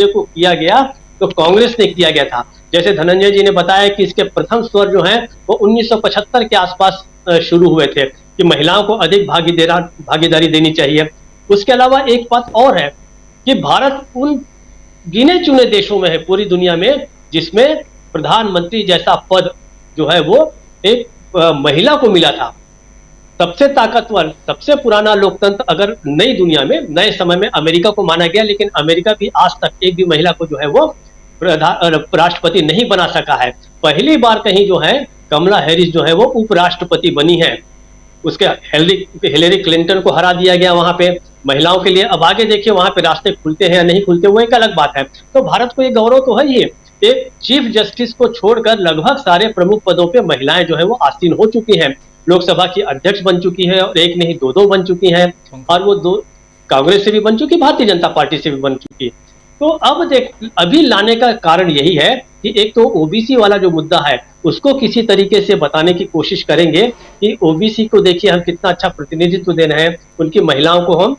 को किया गया तो कांग्रेस ने किया गया था। जैसे धनंजय जी ने बताया कि इसके प्रथम स्वर जो हैं वो 1975 के आसपास शुरू हुए थे कि महिलाओं को अधिक भागीदारी देनी चाहिए। उसके अलावा एक बात और है कि भारत उन गिने चुने देशों में है पूरी दुनिया में जिसमें प्रधानमंत्री जैसा पद जो है वो एक महिला को मिला था। सबसे ताकतवर, सबसे पुराना लोकतंत्र अगर नई दुनिया में, नए समय में अमेरिका को माना गया, लेकिन अमेरिका भी आज तक एक भी महिला को जो है वो राष्ट्रपति नहीं बना सका है। पहली बार कहीं जो है कमला हैरिस जो है वो उपराष्ट्रपति बनी है। उसके हिलेरी क्लिंटन को हरा दिया गया वहां पे महिलाओं के लिए। अब आगे देखिए वहां पे रास्ते खुलते हैं या नहीं खुलते, वो एक अलग बात है। तो भारत को ये गौरव तो है ही। एक चीफ जस्टिस को छोड़कर लगभग सारे प्रमुख पदों पे महिलाएं जो है वो आसीन हो चुकी हैं। लोकसभा की अध्यक्ष बन चुकी है और एक नहीं दो बन चुकी हैं, और वो दो कांग्रेस से भी बन चुकी, भारतीय जनता पार्टी से भी बन चुकी। तो अब अभी लाने का कारण यही है कि एक तो ओबीसी वाला जो मुद्दा है उसको किसी तरीके से बताने की कोशिश करेंगे कि ओबीसी को देखिए हम कितना अच्छा प्रतिनिधित्व दे रहे हैं, उनकी महिलाओं को हम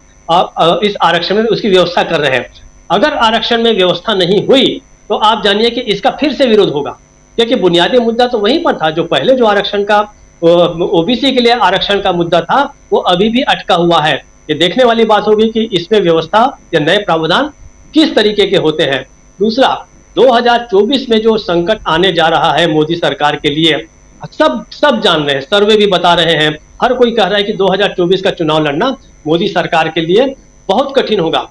इस आरक्षण में उसकी व्यवस्था कर रहे हैं। अगर आरक्षण में व्यवस्था नहीं हुई तो आप जानिए कि इसका फिर से विरोध होगा, क्योंकि बुनियादी मुद्दा तो वहीं पर था। जो पहले जो आरक्षण का ओबीसी के लिए आरक्षण का मुद्दा था वो अभी भी अटका हुआ है। ये देखने वाली बात होगी कि इसमें व्यवस्था या नए प्रावधान किस तरीके के होते हैं। दूसरा, 2024 में जो संकट आने जा रहा है मोदी सरकार के लिए, सब जान रहे हैं, सर्वे भी बता रहे हैं, हर कोई कह रहा है कि 2024 का चुनाव लड़ना मोदी सरकार के लिए बहुत कठिन होगा।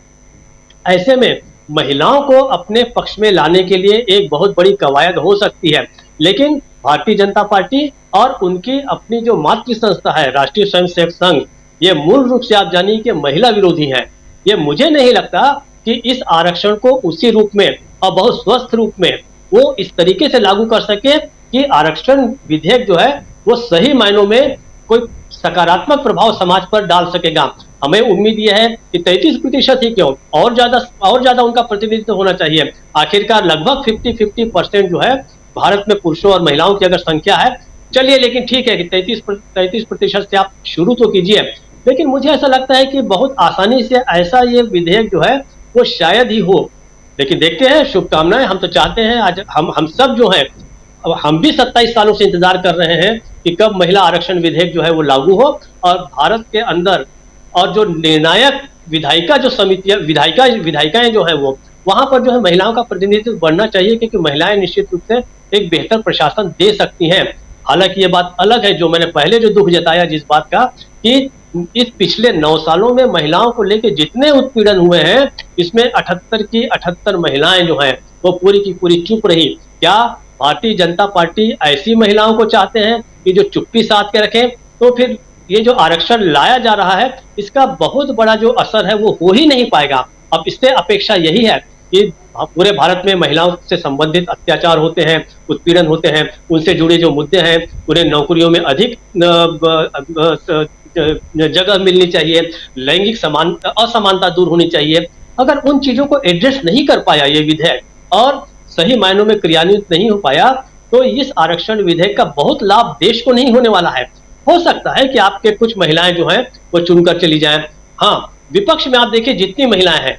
ऐसे में महिलाओं को अपने पक्ष में लाने के लिए एक बहुत बड़ी कवायद हो सकती है, लेकिन भारतीय जनता पार्टी और उनकी अपनी जो मातृ संस्था है राष्ट्रीय स्वयंसेवक संघ, ये मूल रूप से आप जानिए कि महिला विरोधी है। ये मुझे नहीं लगता कि इस आरक्षण को उसी रूप में और बहुत स्वस्थ रूप में वो इस तरीके से लागू कर सके कि आरक्षण विधेयक जो है वो सही मायनों में कोई सकारात्मक प्रभाव समाज पर डाल सकेगा। हमें उम्मीद यह है कि 33% ही क्यों, और ज्यादा उनका प्रतिनिधित्व होना चाहिए। आखिरकार लगभग 50-50% जो है भारत में पुरुषों और महिलाओं की अगर संख्या है, चलिए लेकिन ठीक है कि 33% से आप शुरू तो कीजिए, लेकिन मुझे ऐसा लगता है कि बहुत आसानी से ऐसा ये विधेयक जो है वो शायद ही हो। लेकिन देखते हैं, शुभकामनाएं। हम तो चाहते हैं, आज हम सब जो है, अब हम भी 27 सालों से इंतजार कर रहे हैं कि कब महिला आरक्षण विधेयक जो है वो लागू हो और भारत के अंदर और जो निर्णायक विधायिका जो समितियां विधायिकाएं जो है वो वहां पर जो है महिलाओं का प्रतिनिधित्व बढ़ना चाहिए, क्योंकि महिलाएं निश्चित रूप से एक बेहतर प्रशासन दे सकती हैं। हालांकि ये बात अलग है जो मैंने पहले जो दुख जताया जिस बात का कि इस पिछले 9 सालों में महिलाओं को लेकर जितने उत्पीड़न हुए हैं, इसमें 78 की 78 महिलाएं जो हैं वो पूरी की पूरी चुप रही। क्या भारतीय जनता पार्टी ऐसी महिलाओं को चाहते हैं कि जो चुप्पी साध के रखें? तो फिर ये जो आरक्षण लाया जा रहा है इसका बहुत बड़ा जो असर है वो हो ही नहीं पाएगा। अब इससे अपेक्षा यही है कि पूरे भारत में महिलाओं से संबंधित अत्याचार होते हैं, उत्पीड़न होते हैं, उनसे जुड़े जो मुद्दे हैं, उन्हें नौकरियों में अधिक जगह मिलनी चाहिए, लैंगिक असमानता दूर होनी चाहिए। अगर उन चीजों को एड्रेस नहीं कर पाया ये विधेयक और सही मायनों में क्रियान्वित नहीं हो पाया, तो इस आरक्षण विधेयक का बहुत लाभ देश को नहीं होने वाला है। हो सकता है कि आपके कुछ महिलाएं जो हैं वो चुनकर चली जाएं। हाँ, विपक्ष में आप देखिए जितनी महिलाएं हैं,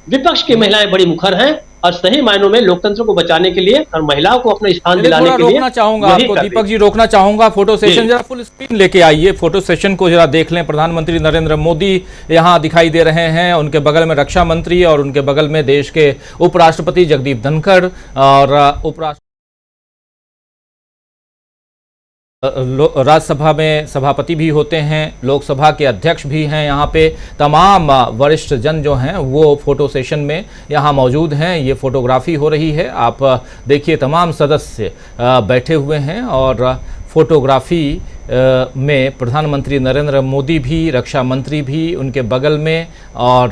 विपक्ष की महिलाएं बड़ी मुखर हैं और सही मायनों में लोकतंत्र को बचाने के लिए और महिलाओं को अपना स्थान दिलाने के लिए रोकना चाहूंगा आपको दीपक जी, रोकना चाहूंगा। फोटो सेशन जरा फुल स्क्रीन लेके आइए, फोटो सेशन को जरा देख लें। प्रधानमंत्री नरेंद्र मोदी यहाँ दिखाई दे रहे हैं, उनके बगल में रक्षा मंत्री और उनके बगल में देश के उपराष्ट्रपति जगदीप धनखड़ और राज्यसभा में सभापति भी होते हैं, लोकसभा के अध्यक्ष भी हैं। यहाँ पे तमाम वरिष्ठ जन जो हैं वो फोटो सेशन में यहाँ मौजूद हैं। ये फोटोग्राफी हो रही है, आप देखिए तमाम सदस्य बैठे हुए हैं और फोटोग्राफी में प्रधानमंत्री नरेंद्र मोदी भी, रक्षा मंत्री भी उनके बगल में और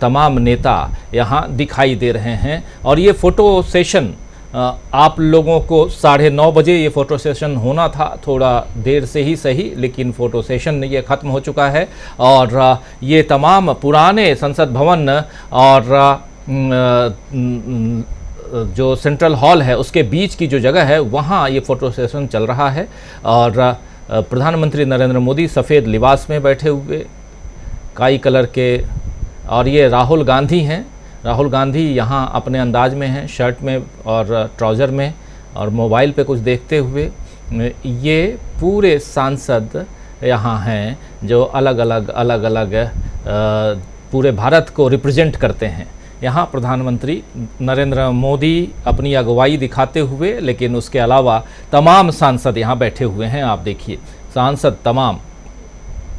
तमाम नेता यहाँ दिखाई दे रहे हैं। और ये फ़ोटो सेशन आप लोगों को 9:30 बजे ये फ़ोटो सेशन होना था, थोड़ा देर से ही सही, लेकिन फ़ोटो सेशन ये ख़त्म हो चुका है। और ये तमाम पुराने संसद भवन और जो सेंट्रल हॉल है उसके बीच की जो जगह है वहाँ ये फ़ोटो सेशन चल रहा है। और प्रधानमंत्री नरेंद्र मोदी सफ़ेद लिबास में बैठे हुए, काई कलर के, और ये राहुल गांधी हैं राहुल गांधी यहाँ अपने अंदाज में हैं, शर्ट में और ट्राउज़र में, और मोबाइल पे कुछ देखते हुए। ये पूरे सांसद यहाँ हैं जो अलग अलग पूरे भारत को रिप्रेजेंट करते हैं। यहाँ प्रधानमंत्री नरेंद्र मोदी अपनी अगुवाई दिखाते हुए, लेकिन उसके अलावा तमाम सांसद यहाँ बैठे हुए हैं। आप देखिए, सांसद तमाम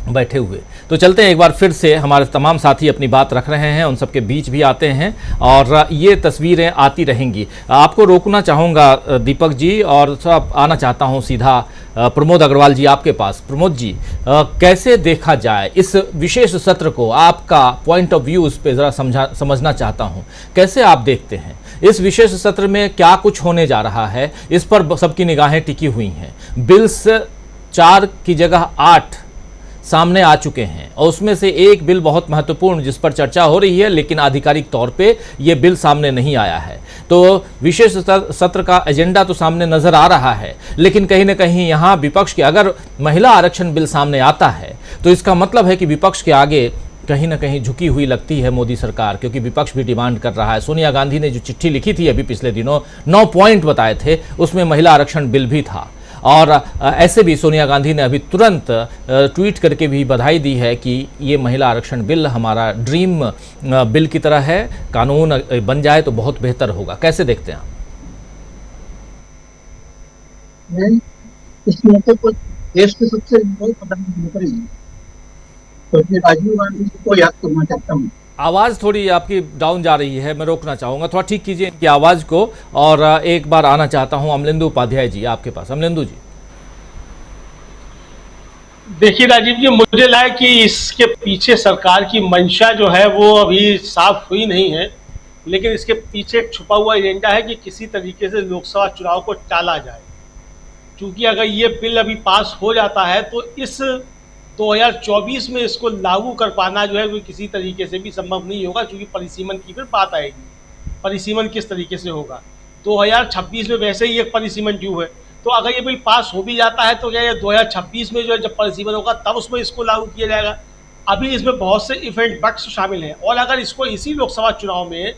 बैठे हुए। तो चलते हैं, एक बार फिर से हमारे तमाम साथी अपनी बात रख रहे हैं, उन सबके बीच भी आते हैं और ये तस्वीरें आती रहेंगी। आपको रोकना चाहूँगा दीपक जी, और सब आना चाहता हूँ सीधा प्रमोद अग्रवाल जी आपके पास। प्रमोद जी, कैसे देखा जाए इस विशेष सत्र को? आपका पॉइंट ऑफ व्यू इस पर ज़रा समझना चाहता हूँ। कैसे आप देखते हैं इस विशेष सत्र में क्या कुछ होने जा रहा है? इस पर सबकी निगाहें टिकी हुई हैं। बिल्स 4 की जगह 8 सामने आ चुके हैं, और उसमें से एक बिल बहुत महत्वपूर्ण जिस पर चर्चा हो रही है, लेकिन आधिकारिक तौर पे ये बिल सामने नहीं आया है। तो विशेष सत्र का एजेंडा तो सामने नजर आ रहा है, लेकिन कहीं ना कहीं यहाँ विपक्ष के, अगर महिला आरक्षण बिल सामने आता है तो इसका मतलब है कि विपक्ष के आगे कहीं ना कहीं झुकी हुई लगती है मोदी सरकार, क्योंकि विपक्ष भी डिमांड कर रहा है। सोनिया गांधी ने जो चिट्ठी लिखी थी अभी पिछले दिनों, 9 पॉइंट बताए थे, उसमें महिला आरक्षण बिल भी था। और ऐसे भी सोनिया गांधी ने अभी तुरंत ट्वीट करके भी बधाई दी है कि ये महिला आरक्षण बिल हमारा ड्रीम बिल की तरह है, कानून बन जाए तो बहुत बेहतर होगा। कैसे देखते हैं आप? इस मौके पर देश के सबसे बड़े प्रधानमंत्री तो राजीव गांधी को याद करना चाहता हूँ। आवाज़ थोड़ी आपकी डाउन जा रही है, मैं रोकना चाहूँगा, थोड़ा ठीक कीजिए इनकी आवाज़ को। और एक बार आना चाहता हूँ अमलेंदु उपाध्याय जी आपके पास। अमलेंदु जी, देखिए राजीव जी, मुझे लगा कि इसके पीछे सरकार की मंशा जो है वो अभी साफ हुई नहीं है, लेकिन इसके पीछे एक छुपा हुआ एजेंडा है कि किसी तरीके से लोकसभा चुनाव को टाला जाए। क्योंकि अगर ये बिल अभी पास हो जाता है तो इस 2024 में इसको लागू कर पाना जो है वो किसी तरीके से भी संभव नहीं होगा, क्योंकि परिसीमन की फिर बात आएगी। परिसीमन किस तरीके से होगा? 2026 में वैसे ही एक परिसीमन ड्यू है, तो अगर ये बिल पास हो भी जाता है तो क्या ये 2026 में जो है जब परिसीमन होगा तब उसमें इसको लागू किया जाएगा? अभी इसमें बहुत से इफेक्ट बट्स शामिल हैं, और अगर इसको इसी लोकसभा चुनाव में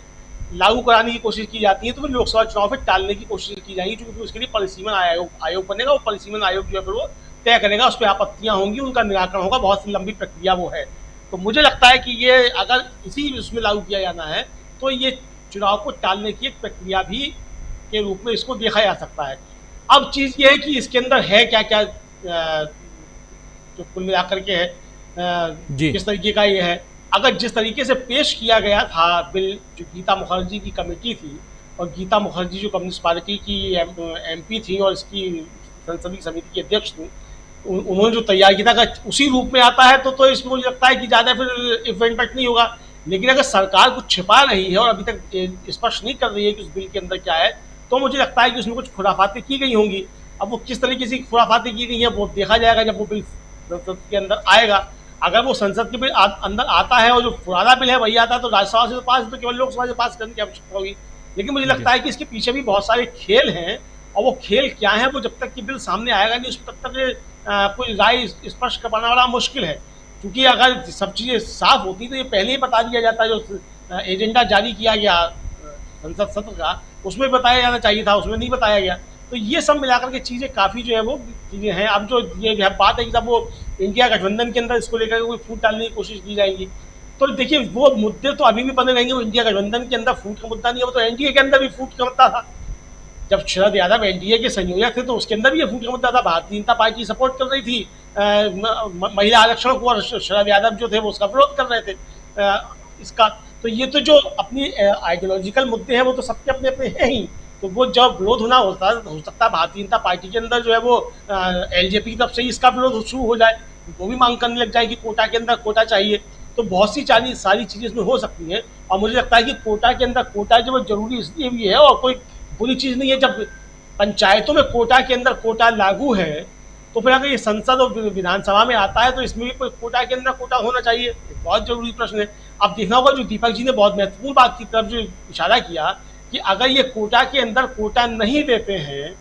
लागू कराने की कोशिश की जाती है तो फिर लोकसभा चुनाव में टालने की कोशिश की जाएगी, क्योंकि उसके लिए परिसीमन आयोग बनेगा। वो परिसीमन आयोग जो है फिर वो तय करेगा, उस पर आपत्तियां होंगी, उनका निराकरण होगा, बहुत सी लंबी प्रक्रिया वो है। तो मुझे लगता है कि ये अगर इसी उसमें लागू किया जाना है तो ये चुनाव को टालने की एक प्रक्रिया भी के रूप में इसको देखा जा सकता है। अब चीज़ ये है कि इसके अंदर है क्या क्या, जो कुल मिलाकर के है किस तरीके का ये है। अगर जिस तरीके से पेश किया गया था बिल, जो गीता मुखर्जी की कमेटी थी, और गीता मुखर्जी जो कम्युनिस्ट पार्टी की MP थी और इसकी संसदीय समिति की अध्यक्ष थी, उन्होंने जो तैयार किया था अगर उसी रूप में आता है तो इसमें मुझे लगता है कि ज़्यादा फिर इम्पैक्ट नहीं होगा। लेकिन अगर सरकार कुछ छिपा रही है और अभी तक स्पष्ट नहीं कर रही है कि उस बिल के अंदर क्या है, तो मुझे लगता है कि उसमें कुछ खुराफातें की गई होंगी। अब वो किस तरीके से खुराफातें की गई हैं वो देखा जाएगा जब वो बिल संसद के अंदर आएगा। अगर वो संसद के बिल अंदर आता है और जो पुराना बिल है वही आता है तो राज्यसभा से तो पास, तो केवल लोकसभा से पास करने की आवश्यकता होगी। लेकिन मुझे लगता है कि इसके पीछे भी बहुत सारे खेल हैं, और वो खेल क्या है वो जब तक कि बिल सामने आएगा नहीं उसमें तब तक कोई राय स्पष्ट कर पाना बड़ा मुश्किल है। क्योंकि अगर सब चीज़ें साफ होती तो ये पहले ही बता दिया जाता, जो एजेंडा जारी किया गया संसद सत्र का उसमें बताया जाना चाहिए था, उसमें नहीं बताया गया। तो ये सब मिलाकर के चीज़ें काफ़ी जो है वो चीज़ें हैं। अब जो ये बात है कि जब वो इंडिया गठबंधन के अंदर इसको लेकर कोई फूट डालने की कोशिश की जाएगी, तो देखिए वो मुद्दे तो अभी भी बने रहेंगे। वो इंडिया गठबंधन के अंदर फूट का मुद्दा नहीं है, वो तो NDA के अंदर भी फूट का मुद्दा था। जब शरद यादव NDA के संयोजक थे तो उसके अंदर भी ये फूट का मुद्दा था। भारतीय जनता पार्टी सपोर्ट कर रही थी महिला आरक्षण को, और शरद यादव जो थे वो उसका विरोध कर रहे थे इसका। तो ये तो जो अपनी आइडियोलॉजिकल मुद्दे हैं वो तो सबके अपने अपने हैं ही। तो वो जब विरोध होना हो सकता है भारतीय जनता पार्टी के अंदर जो है वो LJP की तरफ से ही इसका विरोध शुरू हो जाए, वो भी मांग करने लग जाए कि कोटा के अंदर कोटा चाहिए। तो बहुत सी सारी चीज़ें इसमें हो सकती हैं, और मुझे लगता है कि कोटा के अंदर कोटा जो जरूरी इसलिए भी है और कोई बुरी चीज़ नहीं है। जब पंचायतों में कोटा के अंदर कोटा लागू है तो फिर अगर ये संसद और विधानसभा में आता है तो इसमें भी कोटा के अंदर कोटा होना चाहिए, बहुत जरूरी प्रश्न है। अब देखना होगा, जो दीपक जी ने बहुत महत्वपूर्ण बात की तरफ जो इशारा किया कि अगर ये कोटा के अंदर कोटा नहीं देते हैं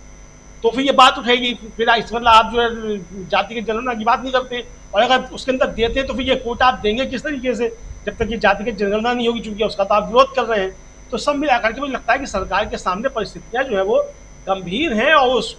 तो फिर ये बात उठेगी, फिर इस मतलब आप जो है जाति के जनगणना की बात नहीं करते, और अगर उसके अंदर देते तो फिर ये कोटा आप देंगे किस तरीके से, जब तक ये जाति की जनगणना नहीं होगी, चूंकि उसका तो आप विरोध कर रहे हैं। तो सब मिलाकर के मुझे लगता है कि सरकार के सामने परिस्थितियां जो है वो गंभीर हैं, और उस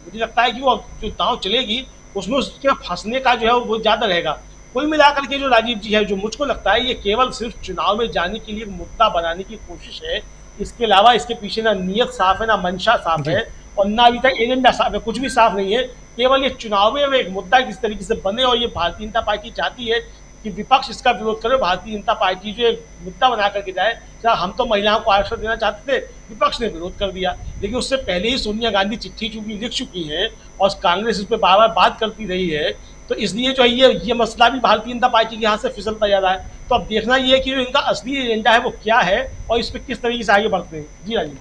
मुझे लगता है कि वो जो दांव चलेगी उसमें उसके फंसने का जो है वो ज्यादा रहेगा। कुल मिलाकर के जो राजीव जी है, जो मुझको लगता है ये केवल सिर्फ चुनाव में जाने के लिए मुद्दा बनाने की कोशिश है। इसके अलावा इसके पीछे ना नियत साफ है, ना मंशा साफ है, और ना अभी तक एजेंडा साफ है, कुछ भी साफ नहीं है। केवल ये चुनाव में एक मुद्दा किस तरीके से बने, और ये भारतीय जनता पार्टी चाहती है कि विपक्ष इसका विरोध करे, भारतीय जनता पार्टी जो एक मुद्दा बना करके जाए। हम तो महिलाओं को आरक्षण देना चाहते थे, विपक्ष ने विरोध कर दिया, लेकिन उससे पहले ही सोनिया गांधी चिट्ठी चूंकि लिख चुकी है और कांग्रेस इस पर बार बार बात करती रही है, तो इसलिए जो है ये मसला भी भारतीय जनता पार्टी के हाथ से फिसलता जा रहा है। तो अब देखना ये है कि इनका असली एजेंडा है वो क्या है, और इस पर किस तरीके से आगे बढ़ते हैं। जी राजीव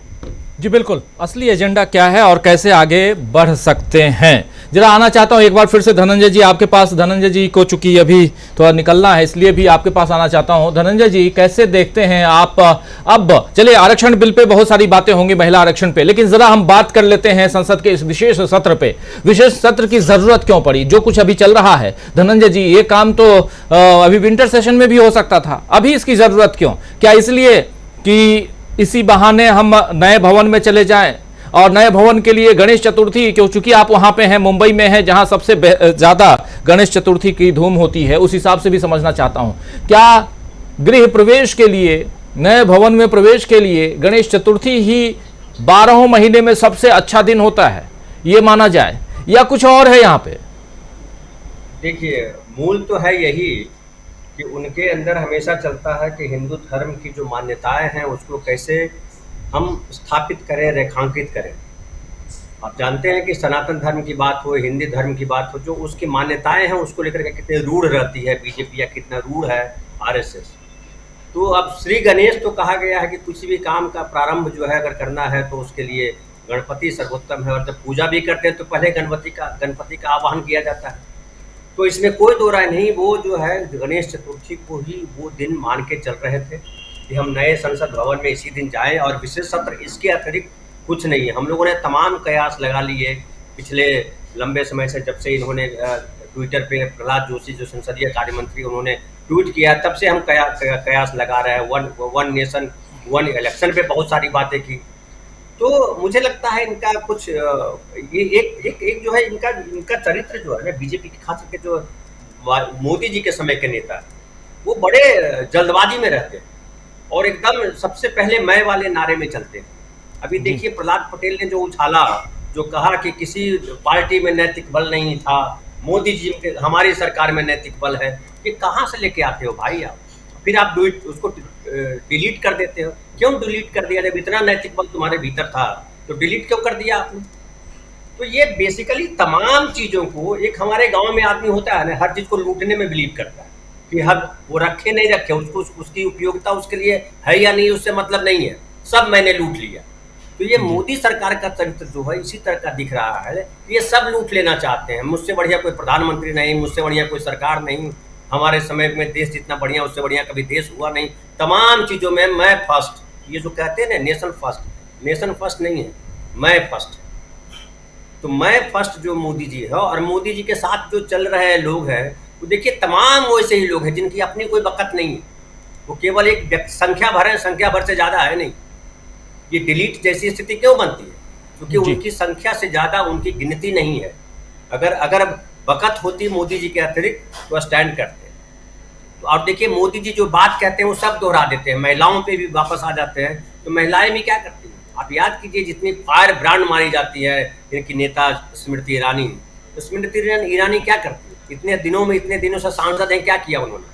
जी बिल्कुल, असली एजेंडा क्या है और कैसे आगे बढ़ सकते हैं। जरा आना चाहता हूं एक बार फिर से धनंजय जी आपके पास। धनंजय जी को चूंकि अभी थोड़ा निकलना है, इसलिए भी आपके पास आना चाहता हूं। धनंजय जी, कैसे देखते हैं आप? अब चलिए, आरक्षण बिल पे बहुत सारी बातें होंगी, महिला आरक्षण पे, लेकिन जरा हम बात कर लेते हैं संसद के इस विशेष सत्र पे। विशेष सत्र की जरूरत क्यों पड़ी? जो कुछ अभी चल रहा है धनंजय जी, ये काम तो अभी विंटर सेशन में भी हो सकता था, अभी इसकी जरूरत क्यों? क्या इसलिए कि इसी बहाने हम नए भवन में चले जाएं, और नए भवन के लिए गणेश चतुर्थी, क्योंकि आप वहां पे हैं, मुंबई में हैं, जहां सबसे ज्यादा गणेश चतुर्थी की धूम होती है, उस हिसाब से भी समझना चाहता हूं। क्या गृह प्रवेश के लिए, नए भवन में प्रवेश के लिए गणेश चतुर्थी ही 12 महीने में सबसे अच्छा दिन होता है, ये माना जाए, या कुछ और है यहाँ पे? देखिए, मूल तो है यही कि उनके अंदर हमेशा चलता है कि हिंदू धर्म की जो मान्यताएं हैं उसको कैसे हम स्थापित करें, रेखांकित करें। आप जानते हैं कि सनातन धर्म की बात हो, हिंदी धर्म की बात हो, जो उसकी मान्यताएं हैं उसको लेकर के कितने रूढ़ रहती है बीजेपी, या कितना रूढ़ है आरएसएस। तो अब श्री गणेश तो कहा गया है कि किसी भी काम का प्रारंभ जो है अगर करना है तो उसके लिए गणपति सर्वोत्तम है, और जब पूजा भी करते हैं तो पहले गणपति का आवाहन किया जाता है। तो इसमें कोई दो राय नहीं, वो जो है गणेश चतुर्थी को ही वो दिन मान के चल रहे थे कि हम नए संसद भवन में इसी दिन जाएं, और विशेष सत्र इसके अतिरिक्त कुछ नहीं है। हम लोगों ने तमाम कयास लगा लिए पिछले लंबे समय से, जब से इन्होंने ट्विटर पे प्रहलाद जोशी जो संसदीय कार्य मंत्री उन्होंने ट्वीट किया, तब से हम कयास लगा रहे हैं। वन नेशन वन इलेक्शन पे बहुत सारी बातें की। तो मुझे लगता है इनका कुछ ये एक जो है इनका चरित्र जो है ना, बीजेपी के खास करके जो मोदी जी के समय के नेता, वो बड़े जल्दबाजी में रहते हैं और एकदम सबसे पहले मैं वाले नारे में चलते हैं। अभी देखिए प्रहलाद पटेल ने जो उछाला, जो कहा कि किसी पार्टी में नैतिक बल नहीं था, मोदी जी के हमारी सरकार में नैतिक बल है, ये कहाँ से लेके आते हो भाई आप? फिर आप उसको डिलीट कर देते हो। क्यों डिलीट कर दिया? जब इतना नैतिक बल तुम्हारे भीतर था तो डिलीट क्यों कर दिया आपने? तो ये बेसिकली तमाम चीजों को, एक हमारे गांव में आदमी होता है ना, हर चीज को लूटने में बिलीव करता है कि हर वो रखे नहीं रखे, उसकी उपयोगिता उसके लिए है या नहीं उससे मतलब नहीं है, सब मैंने लूट लिया। तो ये मोदी सरकार का चरित्र जो है इसी तरह का दिख रहा है कि ये सब लूट लेना चाहते हैं। मुझसे बढ़िया कोई प्रधानमंत्री नहीं, मुझसे बढ़िया कोई सरकार नहीं, हमारे समय में देश जितना बढ़िया उससे बढ़िया कभी देश हुआ नहीं, तमाम चीजों में मैं फर्स्ट। ये जो कहते हैं ना नेशन फर्स्ट नहीं है, मैं फर्स्ट। तो मैं फर्स्ट जो मोदी जी है, और मोदी जी के साथ जो चल रहे लोग हैं वो देखिए तमाम वैसे ही लोग हैं जिनकी अपनी कोई बकत नहीं है, वो केवल एक संख्या भर है, संख्या भर से ज्यादा है नहीं। ये डिलीट जैसी स्थिति क्यों बनती है? क्योंकि उनकी संख्या से ज्यादा उनकी गिनती नहीं है। अगर बकत होती मोदी जी के अतिरिक्त तो स्टैंड करते हैं। तो आप देखिए मोदी जी जो बात कहते हैं वो सब दोहरा देते हैं, महिलाओं पे भी वापस आ जाते हैं। तो महिलाएं भी क्या करती हैं? आप याद कीजिए, जितनी फायर ब्रांड मारी जाती है इनकी नेता स्मृति ईरानी, तो स्मृति ईरानी क्या करती है? इतने दिनों से सांसद हैं, क्या किया उन्होंने?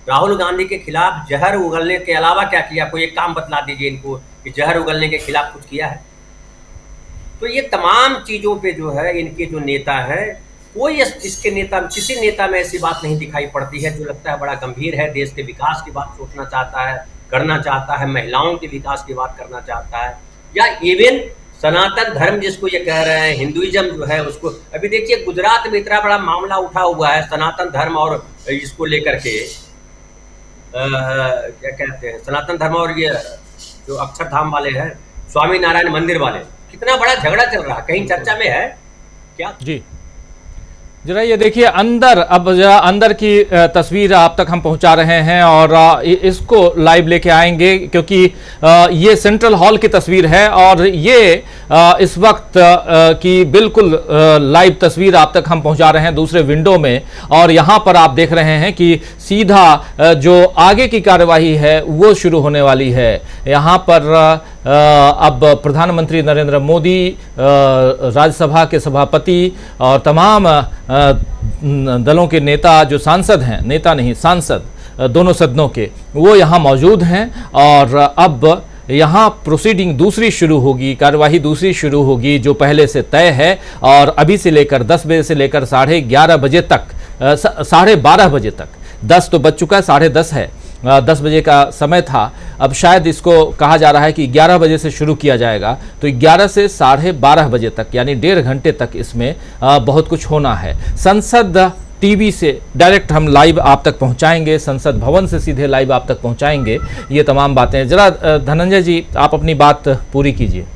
राहुल गांधी के खिलाफ जहर उगलने के अलावा क्या किया? कोई एक काम बतला दीजिए इनको कि जहर उगलने के खिलाफ कुछ किया है? तो ये तमाम चीजों पे जो है इनके जो नेता है, कोई किसी नेता में ऐसी बात नहीं दिखाई पड़ती है जो लगता है बड़ा गंभीर है, देश के विकास की बात सोचना चाहता है, करना चाहता है, महिलाओं के विकास की बात करना चाहता है, या इवन सनातन धर्म जिसको ये कह रहे हैं, हिंदुइज्म जो है उसको। अभी देखिए गुजरात में इतना बड़ा मामला उठा हुआ है सनातन धर्म और इसको लेकर के, क्या कहते हैं, सनातन धर्म और ये जो अक्षरधाम वाले हैं, स्वामी नारायण मंदिर वाले, कितना बड़ा झगड़ा चल रहा है, कहीं चर्चा में है क्या? जी जरा ये देखिए अंदर, अब जरा अंदर की तस्वीर आप तक हम पहुंचा रहे हैं और इसको लाइव लेके आएंगे, क्योंकि ये सेंट्रल हॉल की तस्वीर है और ये इस वक्त की बिल्कुल लाइव तस्वीर आप तक हम पहुंचा रहे हैं दूसरे विंडो में। और यहां पर आप देख रहे हैं कि सीधा जो आगे की कार्यवाही है वो शुरू होने वाली है। यहां पर अब प्रधानमंत्री नरेंद्र मोदी, राज्यसभा के सभापति और तमाम दलों के नेता, जो सांसद हैं, नेता नहीं सांसद, दोनों सदनों के, वो यहाँ मौजूद हैं। और अब यहाँ प्रोसीडिंग दूसरी शुरू होगी, कार्यवाही दूसरी शुरू होगी जो पहले से तय है। और अभी से लेकर 10 बजे से लेकर 11:30 बजे तक, 12:30 बजे तक, 10 तो बज चुका है, 10:30 है, 10 बजे का समय था। अब शायद इसको कहा जा रहा है कि 11 बजे से शुरू किया जाएगा, तो 11 से 12:30 बजे तक, यानी 1.5 घंटे तक इसमें बहुत कुछ होना है। संसद टीवी से डायरेक्ट हम लाइव आप तक पहुंचाएंगे, संसद भवन से सीधे लाइव आप तक पहुंचाएंगे ये तमाम बातें। जरा धनंजय जी आप अपनी बात पूरी कीजिए।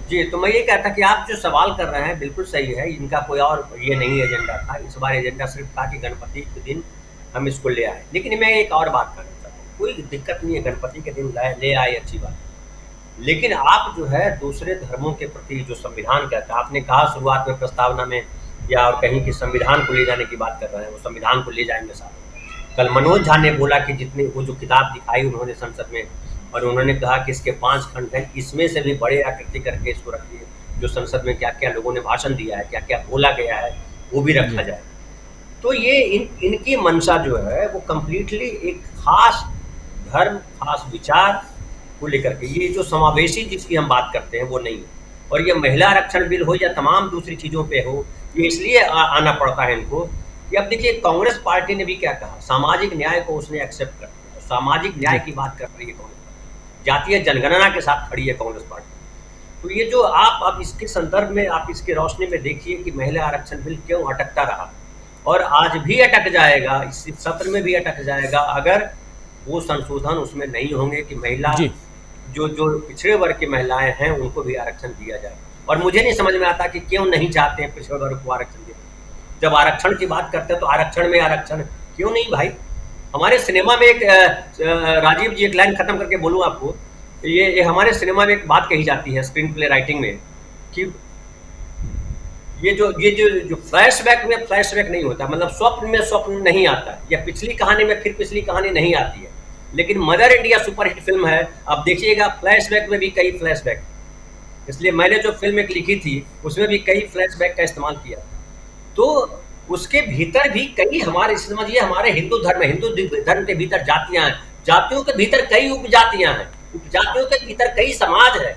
जी, तो मैं ये कहता कि आप जो सवाल कर रहे हैं बिल्कुल सही है, इनका कोई और ये नहीं एजेंडा था। इस बार एजेंडा सिर्फ था कि गणपति के दिन हम इसको ले आए। लेकिन मैं एक और बात करना चाहता हूँ, कोई दिक्कत नहीं है, गणपति के दिन ले आए, अच्छी बात है। लेकिन आप जो है दूसरे धर्मों के प्रति जो संविधान कहता है, आपने कहा शुरुआत में प्रस्तावना में या और कहीं कि संविधान को ले जाने की बात कर रहे हैं, वो संविधान को ले जाएंगे साथ। कल मनोज झा ने बोला कि जितने वो जो किताब दिखाई उन्होंने संसद में, और उन्होंने कहा कि इसके 5 खंड हैं, इसमें से भी बड़े आकृति करके इसको रखिए, जो संसद में क्या क्या लोगों ने भाषण दिया है, क्या क्या बोला गया है, वो भी रखा जाए। तो ये इनकी मंशा जो है वो कम्प्लीटली एक खास धर्म, खास विचार को लेकर के, ये जो समावेशी जिसकी हम बात करते हैं वो नहीं है। और ये महिला आरक्षण बिल हो या तमाम दूसरी चीज़ों पे हो, ये इसलिए आना पड़ता है इनको। ये अब देखिए कांग्रेस पार्टी ने भी क्या कहा, सामाजिक न्याय को उसने एक्सेप्ट कर दिया। तो सामाजिक न्याय की बात कर रही है कांग्रेस पार्टी, जातीय जनगणना के साथ खड़ी है कांग्रेस पार्टी। तो ये जो आप अब इसके संदर्भ में, आप इसके रोशनी में देखिए कि महिला आरक्षण बिल क्यों अटकता रहा, और आज भी अटक जाएगा, इस सत्र में भी अटक जाएगा अगर वो संशोधन उसमें नहीं होंगे कि महिला जो पिछड़े वर्ग की महिलाएं हैं उनको भी आरक्षण दिया जाए। और मुझे नहीं समझ में आता कि क्यों नहीं चाहते हैं पिछड़े वर्ग को आरक्षण देना। जब आरक्षण की बात करते हैं तो आरक्षण में आरक्षण क्यों नहीं भाई। हमारे सिनेमा में एक राजीव जी, एक लाइन खत्म करके बोलूँ आपको, ये हमारे सिनेमा में एक बात कही जाती है स्क्रीन प्ले राइटिंग में कि ये जो फ्लैशबैक में फ्लैशबैक नहीं होता, मतलब स्वप्न में स्वप्न नहीं आता, या पिछली कहानी में फिर पिछली कहानी नहीं आती है। लेकिन मदर इंडिया सुपरहिट फिल्म है, आप देखिएगा फ्लैशबैक में भी कई फ्लैशबैक, इसलिए मैंने जो फिल्म एक लिखी थी उसमें भी कई फ्लैशबैक का इस्तेमाल किया। तो उसके भीतर भी कई, हमारे समझिए हमारे हिंदू धर्म के भीतर जातियां हैं, जातियों के भीतर कई उपजातियां हैं, उपजातियों के भीतर कई समाज है।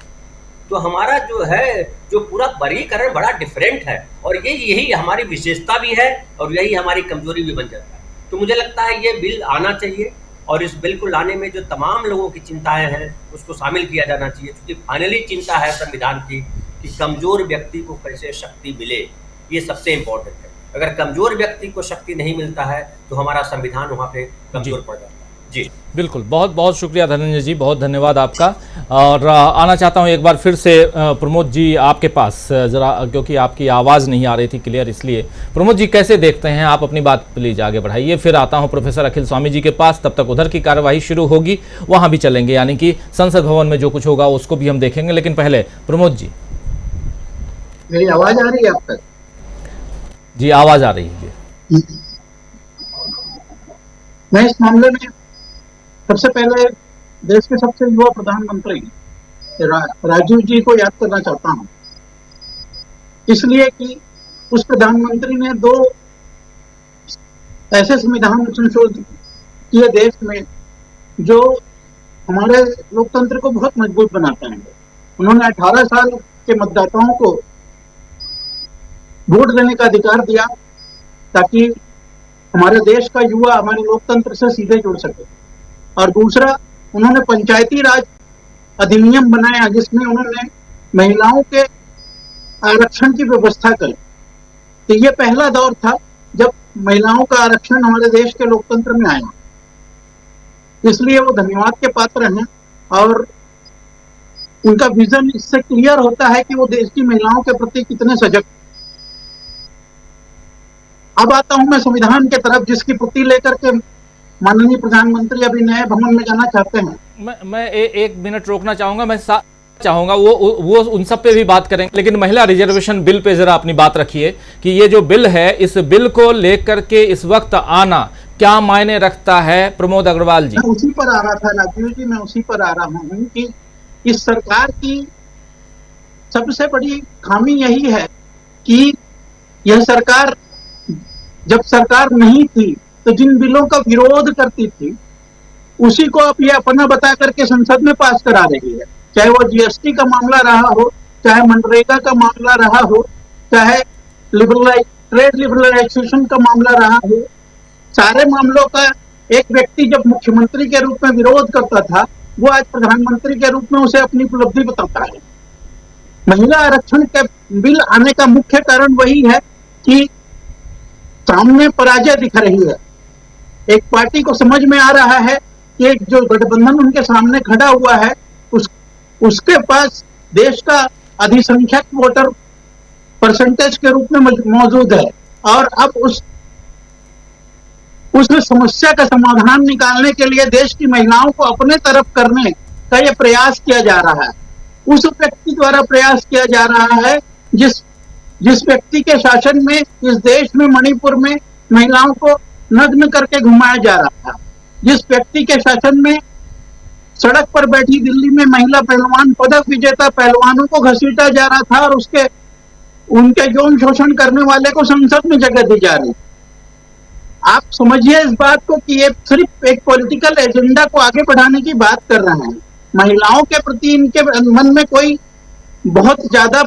तो हमारा जो है जो पूरा वर्गीकरण बड़ा डिफरेंट है, और यही हमारी विशेषता भी है और यही हमारी कमजोरी भी बन जाता है। तो मुझे लगता है ये बिल आना चाहिए, और इस बिल को लाने में जो तमाम लोगों की चिंताएं हैं उसको शामिल किया जाना चाहिए, क्योंकि फाइनली चिंता है संविधान की कि कमजोर व्यक्ति को कैसे शक्ति मिले, ये सबसे इम्पोर्टेंट है। अगर कमजोर व्यक्ति को शक्ति नहीं मिलता है तो हमारा संविधान वहाँ पे कमजोर पड़ जाता है। जी बिल्कुल, बहुत बहुत शुक्रिया धनंजय जी, बहुत धन्यवाद आपका। और आना चाहता हूं एक बार फिर से प्रमोद जी आपके पास ज़रा, क्योंकि आपकी आवाज़ नहीं आ रही थी क्लियर, इसलिए प्रमोद जी कैसे देखते हैं आप, अपनी बात प्लीज आगे बढ़ाइए। फिर आता हूं प्रोफेसर अखिल स्वामी जी के पास, तब तक उधर की कार्यवाही शुरू होगी, वहाँ भी चलेंगे, यानी कि संसद भवन में जो कुछ होगा उसको भी हम देखेंगे। लेकिन पहले प्रमोद जी, मेरी आवाज़ आ रही है आप तक? जी आवाज़ आ रही है। मैं इस मामले में सबसे पहले देश के सबसे युवा प्रधानमंत्री राजीव जी को याद करना चाहता हूं, इसलिए कि उस प्रधानमंत्री ने 2 ऐसे संविधान संशोधित किए देश में जो हमारे लोकतंत्र को बहुत मजबूत बनाते हैं। उन्होंने 18 साल के मतदाताओं को वोट देने का अधिकार दिया ताकि हमारे देश का युवा हमारे लोकतंत्र से सीधे जुड़ सके। और दूसरा, उन्होंने पंचायती राज अधिनियम बनाया जिसमें उन्होंने महिलाओं के आरक्षण की व्यवस्था करी। तो ये पहला दौर था जब महिलाओं का आरक्षण हमारे देश के लोकतंत्र में आया, इसलिए वो धन्यवाद के पात्र हैं। और उनका विजन इससे क्लियर होता है कि वो देश की महिलाओं के प्रति कितने सजग। अब आता हूं मैं संविधान के तरफ, जिसकी पुष्टि लेकर के माननीय प्रधानमंत्री अभी नए भवन में जाना चाहते हैं। मैं एक मिनट रोकना चाहूंगा, मैं चाहूंगा वो उन सब पे भी बात करेंगे, लेकिन महिला रिजर्वेशन बिल पे जरा अपनी बात रखिए कि ये जो बिल है, इस बिल को लेकर के इस वक्त आना क्या मायने रखता है? प्रमोद अग्रवाल जी। मैं उसी पर आ रहा था राजीव जी, मैं उसी पर आ रहा हूं कि इस सरकार की सबसे बड़ी खामी यही है कि यह सरकार, जब सरकार नहीं थी तो जिन बिलों का विरोध करती थी उसी को अब ये अपना बता करके संसद में पास करा रही है। चाहे वो जीएसटी का मामला रहा हो, चाहे मनरेगा का मामला रहा हो, चाहे ट्रेड लिबरलाइजेशन का मामला रहा हो, सारे मामलों का एक व्यक्ति जब मुख्यमंत्री के रूप में विरोध करता था, वो आज प्रधानमंत्री के रूप में उसे अपनी उपलब्धि बताता है। महिला आरक्षण के बिल आने का मुख्य कारण वही है कि सामने पराजय दिख रही है। एक पार्टी को समझ में आ रहा है कि एक जो गठबंधन उनके सामने खड़ा हुआ है उसके पास देश का अधिसंख्यक वोटर परसेंटेज के रूप में मौजूद है, और अब उस समस्या का समाधान निकालने के लिए देश की महिलाओं को अपने तरफ करने का यह प्रयास किया जा रहा है। उस व्यक्ति द्वारा प्रयास किया जा रहा है जिस व्यक्ति के शासन में इस देश में मणिपुर में महिलाओं को नग्न करके घुमाया जा रहा था, जिस व्यक्ति के शासन में सड़क पर बैठी दिल्ली में महिला पहलवान, पदक विजेता पहलवानों को घसीटा जा रहा था और उनके यौन शोषण करने वाले को संसद में जगह दी जा रही। आप समझिए इस बात को कि ये सिर्फ एक पॉलिटिकल एजेंडा को आगे बढ़ाने की बात कर रहे हैं। महिलाओं के प्रति इनके मन में कोई बहुत ज्यादा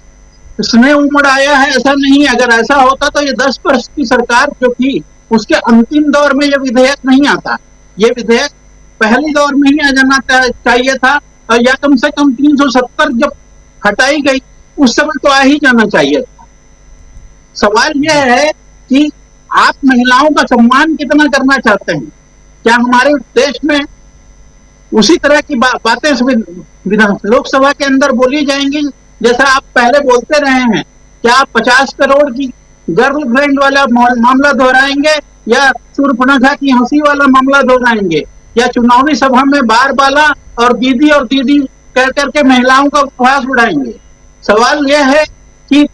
स्नेह उमड़ आया है, ऐसा नहीं। अगर ऐसा होता तो ये 10 वर्ष की सरकार जो थी उसके अंतिम दौर में यह विधेयक नहीं आता। ये विधेयक पहले दौर में ही आ जाना चाहिए था, और या कम से कम 370 जब हटाई गई उस समय तो आ ही जाना चाहिए था। सवाल यह है कि आप महिलाओं का सम्मान कितना करना चाहते हैं? क्या हमारे देश में उसी तरह की बातें लोकसभा के अंदर बोली जाएंगी जैसा आप पहले बोलते रहे हैं? क्या आप 50 करोड़ की गर्लफ्रेंड वाला मामला दोहराएंगे, या शूर्पणखा की हंसी वाला मामला दोहराएंगे, या चुनावी सभा में बार बाला और दीदी कह करके महिलाओं का उपहास उड़ाएंगे? सवाल यह है कि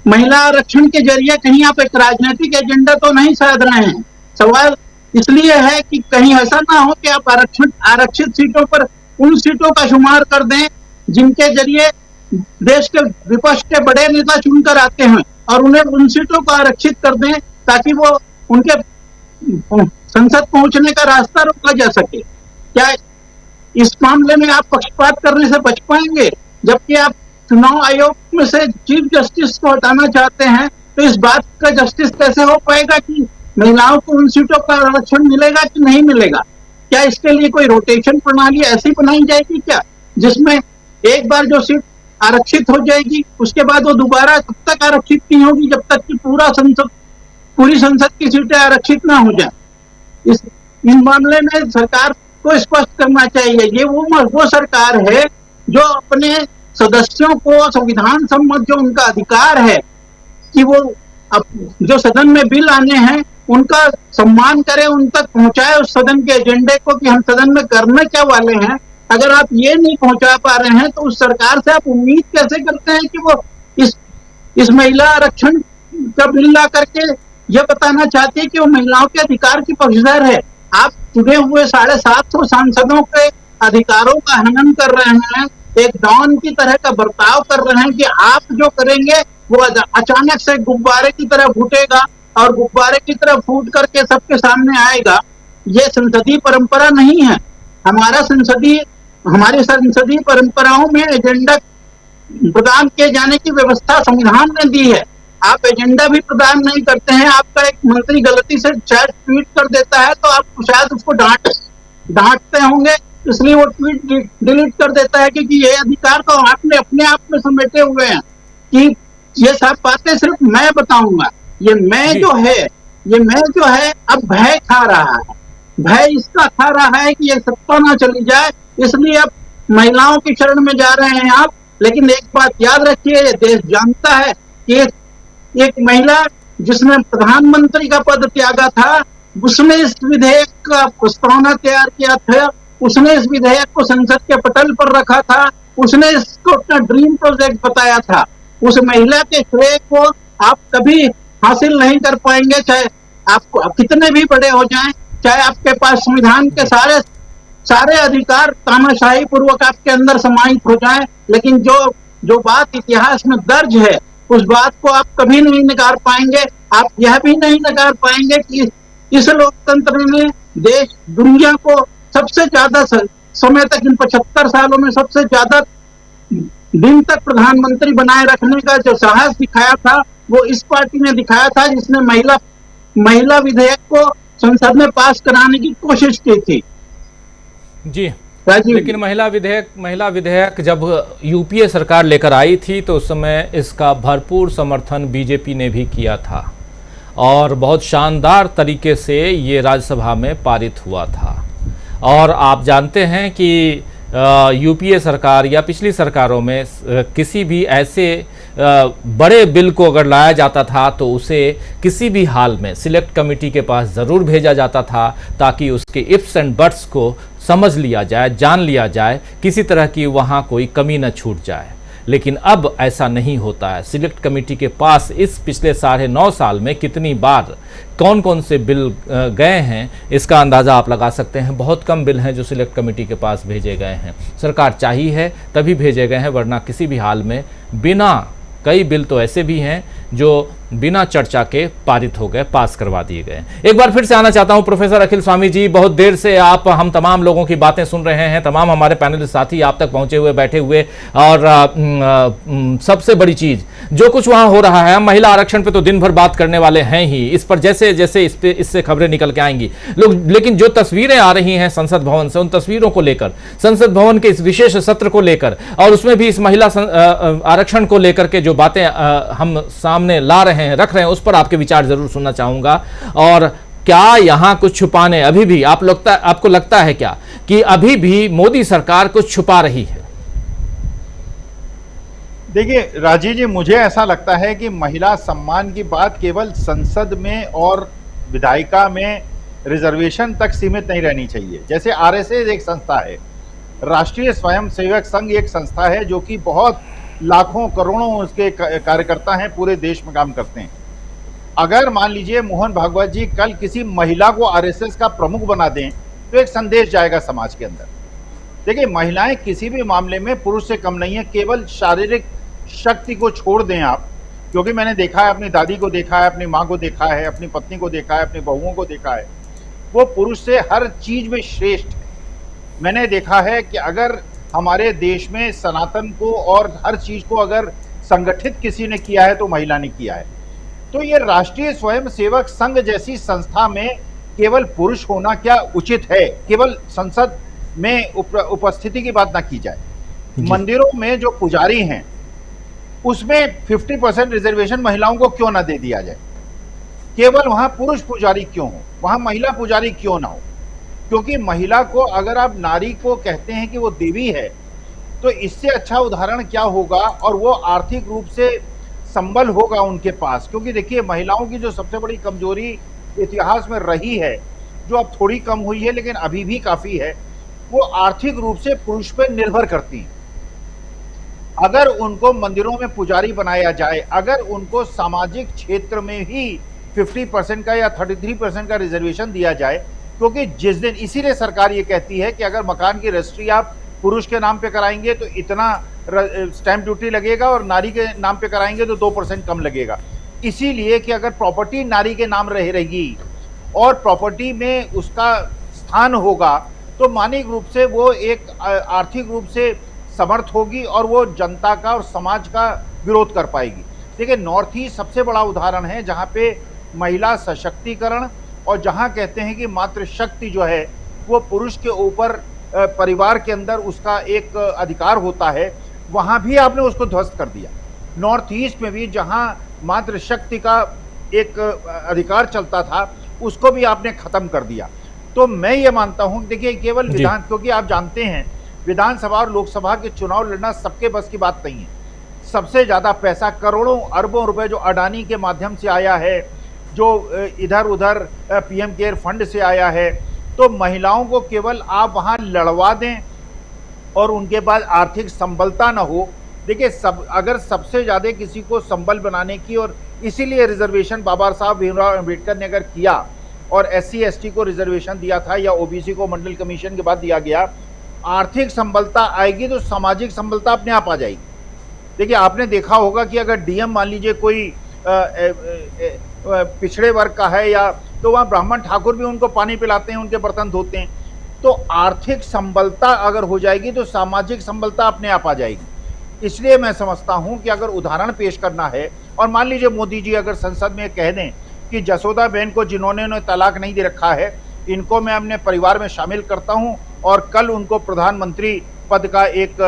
महिला आरक्षण के जरिए कहीं आप एक राजनीतिक एजेंडा तो नहीं साध रहे हैं। सवाल इसलिए है कि कहीं ऐसा ना हो कि आप आरक्षित सीटों पर उन सीटों का शुमार कर दें जिनके जरिए देश के विपक्ष के बड़े नेता चुनकर आते हैं, और उन्हें उन सीटों को आरक्षित कर दें ताकि वो उनके संसद पहुंचने का रास्ता रोका जा सके। क्या इस मामले में आप पक्षपात करने से बच पाएंगे? जबकि आप चुनाव आयोग में से चीफ जस्टिस को हटाना चाहते हैं, तो इस बात का जस्टिस कैसे हो पाएगा कि महिलाओं को उन सीटों का आरक्षण मिलेगा कि नहीं मिलेगा? क्या इसके लिए कोई रोटेशन प्रणाली ऐसी बनाई जाएगी क्या, जिसमें एक बार जो सीट आरक्षित हो जाएगी उसके बाद वो दोबारा तब तक आरक्षित नहीं होगी जब तक कि पूरी संसद की सीटें आरक्षित ना हो जाए? इस मामले में सरकार को स्पष्ट करना चाहिए। ये वो सरकार है जो अपने सदस्यों को संविधान सम्मत जो उनका अधिकार है कि वो जो सदन में बिल आने हैं उनका सम्मान करे, उन तक पहुंचाए उस सदन के एजेंडे को कि हम सदन में करने क्या वाले हैं। अगर आप ये नहीं पहुंचा पा रहे हैं तो उस सरकार से आप उम्मीद कैसे करते हैं कि वो इस महिला आरक्षण का बिल ला करके यह बताना चाहती है कि वो महिलाओं के अधिकार की पक्षधर है? आप चुने हुए 750 सांसदों के अधिकारों का हनन कर रहे हैं, एक डॉन की तरह का बर्ताव कर रहे हैं कि आप जो करेंगे वो अचानक से गुब्बारे की तरह फूटेगा और गुब्बारे की तरह फूट करके सबके सामने आएगा। ये संसदीय परंपरा नहीं है। हमारी संसदीय परंपराओं में एजेंडा प्रदान किए जाने की व्यवस्था संविधान ने दी है। आप एजेंडा भी प्रदान नहीं करते हैं। आपका एक मंत्री गलती से शायद ट्वीट कर देता है तो आप शायद उसको डांटते होंगे, इसलिए वो ट्वीट डिलीट कर देता है, क्योंकि ये अधिकार तो आपने अपने आप में समेटे हुए हैं कि ये सब बातें सिर्फ मैं बताऊंगा। ये मैं जो है अब भय खा रहा है। भय इसका खा रहा है कि ये सत्ता ना चली जाए, इसलिए अब महिलाओं की शरण में जा रहे हैं आप। लेकिन एक बात याद रखिए, ये देश जानता है कि एक महिला जिसने प्रधानमंत्री का पद त्यागा था, उसने इस विधेयक का प्रस्तावना तैयार किया था, उसने इस विधेयक को संसद के पटल पर रखा था, उसने इसको अपना ड्रीम प्रोजेक्ट बताया था। उस महिला के श्रेय को आप कभी हासिल नहीं कर पाएंगे, चाहे आपको कितने भी बड़े हो जाएं, चाहे आपके पास संविधान के सारे अधिकार तानाशाही पूर्वक आपके अंदर समाहित हो जाएं, लेकिन जो बात इतिहास में दर्ज है, उस बात को आप कभी नहीं नकार पाएंगे। आप यह भी नहीं नकार पाएंगे कि इस लोकतंत्र ने देश दुनिया को सबसे ज्यादा समय तक, इन 75 सालों में सबसे ज्यादा दिन तक प्रधानमंत्री बनाए रखने का जो साहस दिखाया था, वो इस पार्टी ने दिखाया था, जिसने महिला विधेयक को संसद में पास कराने की कोशिश की थी। जी, लेकिन महिला विधेयक जब यूपीए सरकार लेकर आई थी तो उस समय इसका भरपूर समर्थन बीजेपी ने भी किया था और बहुत शानदार तरीके से ये राज्यसभा में पारित हुआ था। और आप जानते हैं कि यूपीए सरकार या पिछली सरकारों में किसी भी ऐसे बड़े बिल को अगर लाया जाता था तो उसे किसी भी हाल में सिलेक्ट कमेटी के पास ज़रूर भेजा जाता था, ताकि उसके इफ्स एंड बट्स को समझ लिया जाए, जान लिया जाए, किसी तरह की वहाँ कोई कमी न छूट जाए। लेकिन अब ऐसा नहीं होता है। सिलेक्ट कमेटी के पास इस पिछले 9.5 साल में कितनी बार कौन कौन से बिल गए हैं, इसका अंदाज़ा आप लगा सकते हैं। बहुत कम बिल हैं जो सिलेक्ट कमेटी के पास भेजे गए हैं। सरकार चाहिए है तभी भेजे गए हैं, वरना किसी भी हाल में बिना, कई बिल तो ऐसे भी हैं जो बिना चर्चा के पारित हो गए, पास करवा दिए गए। एक बार फिर से आना चाहता हूं प्रोफेसर अखिल स्वामी जी, बहुत देर से आप हम तमाम लोगों की बातें सुन रहे हैं, तमाम हमारे पैनलिस्ट साथी आप तक पहुंचे हुए, बैठे हुए, और सबसे बड़ी चीज जो कुछ वहां हो रहा है, हम महिला आरक्षण पे तो दिन भर बात करने वाले हैं ही, इस पर जैसे जैसे इससे खबरें निकल के आएंगी लोग, लेकिन जो तस्वीरें आ रही हैं संसद भवन से, उन तस्वीरों को लेकर, संसद भवन के इस विशेष सत्र को लेकर, और उसमें भी इस महिला आरक्षण को लेकर के जो बातें हम सामने ला रहे हैं, रख रहे हैं, उस पर आपके विचार जरूर सुनना चाहूंगा। और क्या यहां कुछ छुपाने अभी भी आपको लगता है क्या कि अभी भी मोदी सरकार कुछ छुपा रही है? देखिए राजीव जी, मुझे ऐसा लगता है कि महिला सम्मान की बात केवल संसद में और विधायिका में रिजर्वेशन तक सीमित नहीं रहनी चाहिए। जैसे आरएसएस एक संस्था है, राष्ट्रीय स्वयंसेवक संघ एक संस्था है जो कि बहुत लाखों करोड़ों उसके कार्यकर्ता हैं, पूरे देश में काम करते हैं। अगर मान लीजिए मोहन भागवत जी कल किसी महिला को आरएसएस का प्रमुख बना दें तो एक संदेश जाएगा समाज के अंदर। देखिए, महिलाएं किसी भी मामले में पुरुष से कम नहीं है, केवल शारीरिक शक्ति को छोड़ दें आप, क्योंकि मैंने देखा है, अपनी दादी को देखा है, अपनी माँ को देखा है, अपनी पत्नी को देखा है, अपनी बहुओं को देखा है, वो पुरुष से हर चीज में श्रेष्ठ है। मैंने देखा है कि अगर हमारे देश में सनातन को और हर चीज को अगर संगठित किसी ने किया है तो महिला ने किया है। तो ये राष्ट्रीय स्वयंसेवक संघ जैसी संस्था में केवल पुरुष होना क्या उचित है? केवल संसद में उपस्थिति की बात ना की जाए। मंदिरों में जो पुजारी हैं उसमें 50% रिजर्वेशन महिलाओं को क्यों ना दे दिया जाए? केवल वहां पुरुष पुजारी क्यों हो, वहां महिला पुजारी क्यों ना हो? क्योंकि महिला को अगर आप नारी को कहते हैं कि वो देवी है, तो इससे अच्छा उदाहरण क्या होगा? और वो आर्थिक रूप से संबल होगा उनके पास। क्योंकि देखिए, महिलाओं की जो सबसे बड़ी कमजोरी इतिहास में रही है, जो अब थोड़ी कम हुई है लेकिन अभी भी काफी है, वो आर्थिक रूप से पुरुष पर निर्भर करती हैं। अगर उनको मंदिरों में पुजारी बनाया जाए, अगर उनको सामाजिक क्षेत्र में ही 50% का या 33% का रिजर्वेशन दिया जाए, क्योंकि जिस दिन, इसीलिए सरकार ये कहती है कि अगर मकान की रजिस्ट्री आप पुरुष के नाम पे कराएंगे तो इतना स्टैंप ड्यूटी लगेगा और नारी के नाम पे कराएंगे तो 2% कम लगेगा। इसीलिए कि अगर प्रॉपर्टी नारी के नाम रहेगी और प्रॉपर्टी में उसका स्थान होगा तो मानसिक रूप से वो एक आर्थिक रूप से समर्थ होगी और वो जनता का और समाज का विरोध कर पाएगी। देखिए, नॉर्थ ईस्ट सबसे बड़ा उदाहरण है जहाँ पे महिला सशक्तिकरण और जहाँ कहते हैं कि मातृशक्ति जो है वो पुरुष के ऊपर परिवार के अंदर उसका एक अधिकार होता है, वहाँ भी आपने उसको ध्वस्त कर दिया। नॉर्थ ईस्ट में भी जहाँ मातृशक्ति का एक अधिकार चलता था उसको भी आपने खत्म कर दिया। तो मैं ये मानता हूँ, देखिए, केवल विधान, क्योंकि आप जानते हैं विधानसभा और लोकसभा के चुनाव लड़ना सबके बस की बात नहीं है। सबसे ज्यादा पैसा करोड़ों अरबों रुपए जो अडानी के माध्यम से आया है, जो इधर उधर पीएम केयर फंड से आया है, तो महिलाओं को केवल आप वहां लड़वा दें और उनके पास आर्थिक संबलता ना हो। देखिए, अगर सबसे ज्यादा किसी को संबल बनाने की, और इसीलिए रिजर्वेशन बाबा साहब भीमराव अम्बेडकर ने अगर किया और SC ST को रिजर्वेशन दिया था या OBC को मंडल कमीशन के बाद दिया गया, आर्थिक संबलता आएगी तो सामाजिक संबलता अपने आप आ जाएगी। देखिए, आपने देखा होगा कि अगर DM मान लीजिए कोई पिछड़े वर्ग का है, या तो वहाँ ब्राह्मण ठाकुर भी उनको पानी पिलाते हैं, उनके बर्तन धोते हैं। तो आर्थिक संबलता अगर हो जाएगी तो सामाजिक संबलता अपने आप आ जाएगी। इसलिए मैं समझता हूं कि अगर उदाहरण पेश करना है, और मान लीजिए मोदी जी अगर संसद में कह दें कि जसोदा बहन को जिन्होंने तलाक नहीं दे रखा है, इनको मैं अपने परिवार में शामिल करता हूं, और कल उनको प्रधानमंत्री पद का एक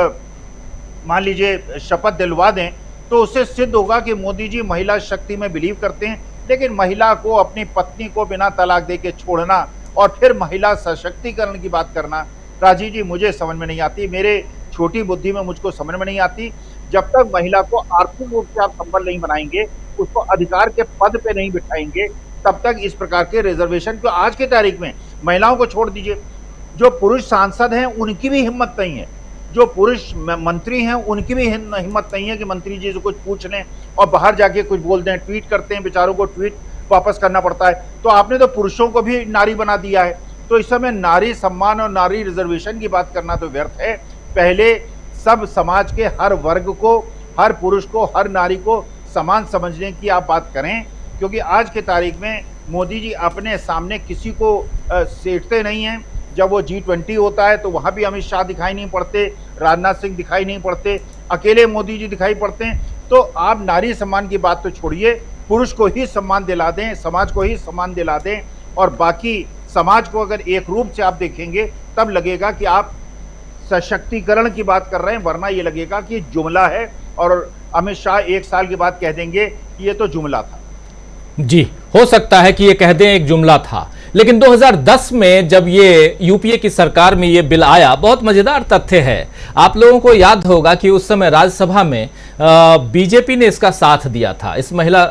मान लीजिए शपथ दिलवा दें, तो उससे सिद्ध होगा कि मोदी जी महिला शक्ति में बिलीव करते हैं। लेकिन महिला को, अपनी पत्नी को बिना तलाक दे के छोड़ना और फिर महिला सशक्तिकरण की बात करना, राजीव जी, मुझे समझ में नहीं आती। मेरे छोटी बुद्धि में मुझको समझ में नहीं आती। जब तक महिला को आर्थिक रूप से आप संबल नहीं बनाएंगे, उसको अधिकार के पद पे नहीं बिठाएंगे, तब तक इस प्रकार के रिजर्वेशन को आज की तारीख में महिलाओं को छोड़ दीजिए। जो पुरुष सांसद हैं उनकी भी हिम्मत नहीं है, जो पुरुष मंत्री हैं उनकी भी हिम्मत नहीं है कि मंत्री जी से कुछ पूछ लें और बाहर जाके कुछ बोल दें। ट्वीट करते हैं, बेचारों को ट्वीट वापस करना पड़ता है। तो आपने तो पुरुषों को भी नारी बना दिया है। तो इस समय नारी सम्मान और नारी रिजर्वेशन की बात करना तो व्यर्थ है। पहले सब समाज के हर वर्ग को, हर पुरुष को, हर नारी को समान समझने की आप बात करें, क्योंकि आज के तारीख में मोदी जी अपने सामने किसी को सेठते नहीं हैं। जब वो G20 होता है तो वहाँ भी अमित शाह दिखाई नहीं पड़ते, राजनाथ सिंह दिखाई नहीं पड़ते, अकेले मोदी जी दिखाई पड़ते हैं। तो आप नारी सम्मान की बात तो छोड़िए, पुरुष को ही सम्मान दिला दें, समाज को ही सम्मान दिला दें, और बाकी समाज को अगर एक रूप से आप देखेंगे तब लगेगा कि आप सशक्तिकरण की बात कर रहे हैं, वरना ये लगेगा कि जुमला है, और अमित शाह 1 साल के बाद कह देंगे कि ये तो जुमला था। जी, हो सकता है कि ये कह दें एक जुमला था। लेकिन 2010 में जब ये यूपीए की सरकार में ये बिल आया, बहुत मजेदार तथ्य है, आप लोगों को याद होगा कि उस समय राज्यसभा में बीजेपी ने इसका साथ दिया था, इस महिला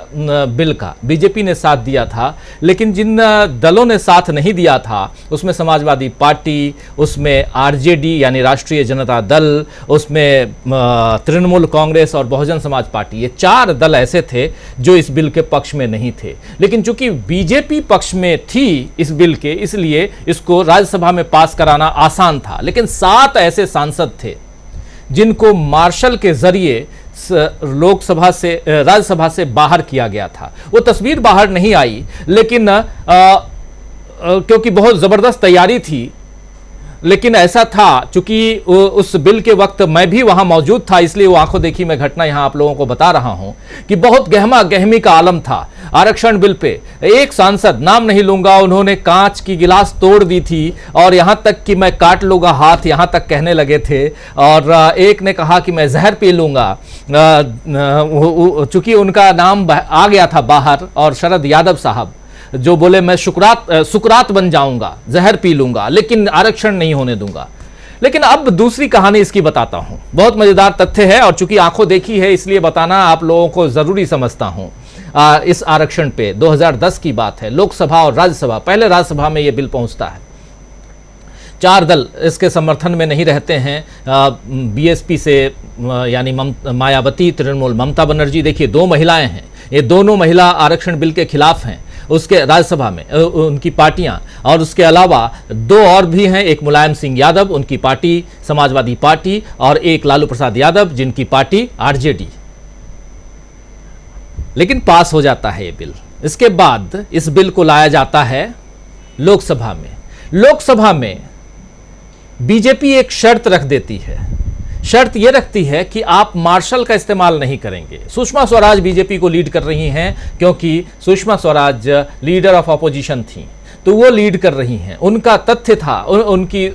बिल का बीजेपी ने साथ दिया था। लेकिन जिन दलों ने साथ नहीं दिया था, उसमें समाजवादी पार्टी, उसमें आरजेडी यानी राष्ट्रीय जनता दल, उसमें तृणमूल कांग्रेस और बहुजन समाज पार्टी, ये 4 दल ऐसे थे जो इस बिल के पक्ष में नहीं थे। लेकिन चूंकि बीजेपी पक्ष में थी इस बिल के, इसलिए इसको राज्यसभा में पास कराना आसान था। लेकिन 7 ऐसे सांसद थे जिनको मार्शल के जरिए लोकसभा से, राज्यसभा से बाहर किया गया था। वो तस्वीर बाहर नहीं आई, लेकिन क्योंकि बहुत जबरदस्त तैयारी थी। लेकिन ऐसा था, चूंकि उस बिल के वक्त मैं भी वहां मौजूद था, इसलिए वो आंखों देखी मैं घटना यहां आप लोगों को बता रहा हूं कि बहुत गहमा गहमी का आलम था आरक्षण बिल पे। एक सांसद, नाम नहीं लूंगा, उन्होंने कांच की गिलास तोड़ दी थी और यहां तक कि मैं काट लूंगा हाथ, यहां तक कहने लगे थे। और एक ने कहा कि मैं जहर पी लूंगा, चूंकि उनका नाम आ गया था बाहर, और शरद यादव साहब जो बोले मैं सुकरात बन जाऊंगा, जहर पी लूंगा, लेकिन आरक्षण नहीं होने दूंगा। लेकिन अब दूसरी कहानी इसकी बताता हूं, बहुत मजेदार तथ्य है, और चूंकि आंखों देखी है इसलिए बताना आप लोगों को जरूरी समझता हूं। इस आरक्षण पे 2010 की बात है, लोकसभा और राज्यसभा, पहले राज्यसभा में यह बिल पहुंचता है। 4 दल इसके समर्थन में नहीं रहते हैं, बीएसपी से यानी मायावती, तृणमूल ममता बनर्जी, देखिए 2 महिलाएं हैं, ये दोनों महिला आरक्षण बिल के खिलाफ हैं उसके राज्यसभा में उनकी पार्टियां, और उसके अलावा 2 और भी हैं, एक मुलायम सिंह यादव उनकी पार्टी समाजवादी पार्टी, और एक लालू प्रसाद यादव जिनकी पार्टी आरजेडी। लेकिन पास हो जाता है ये बिल। इसके बाद इस बिल को लाया जाता है लोकसभा में। लोकसभा में बीजेपी एक शर्त रख देती है, शर्त यह रखती है कि आप मार्शल का इस्तेमाल नहीं करेंगे। सुषमा स्वराज बीजेपी को लीड कर रही हैं, क्योंकि Sushma Swaraj leader of opposition थी, तो वो लीड कर रही हैं। उनका तथ्य था, उनकी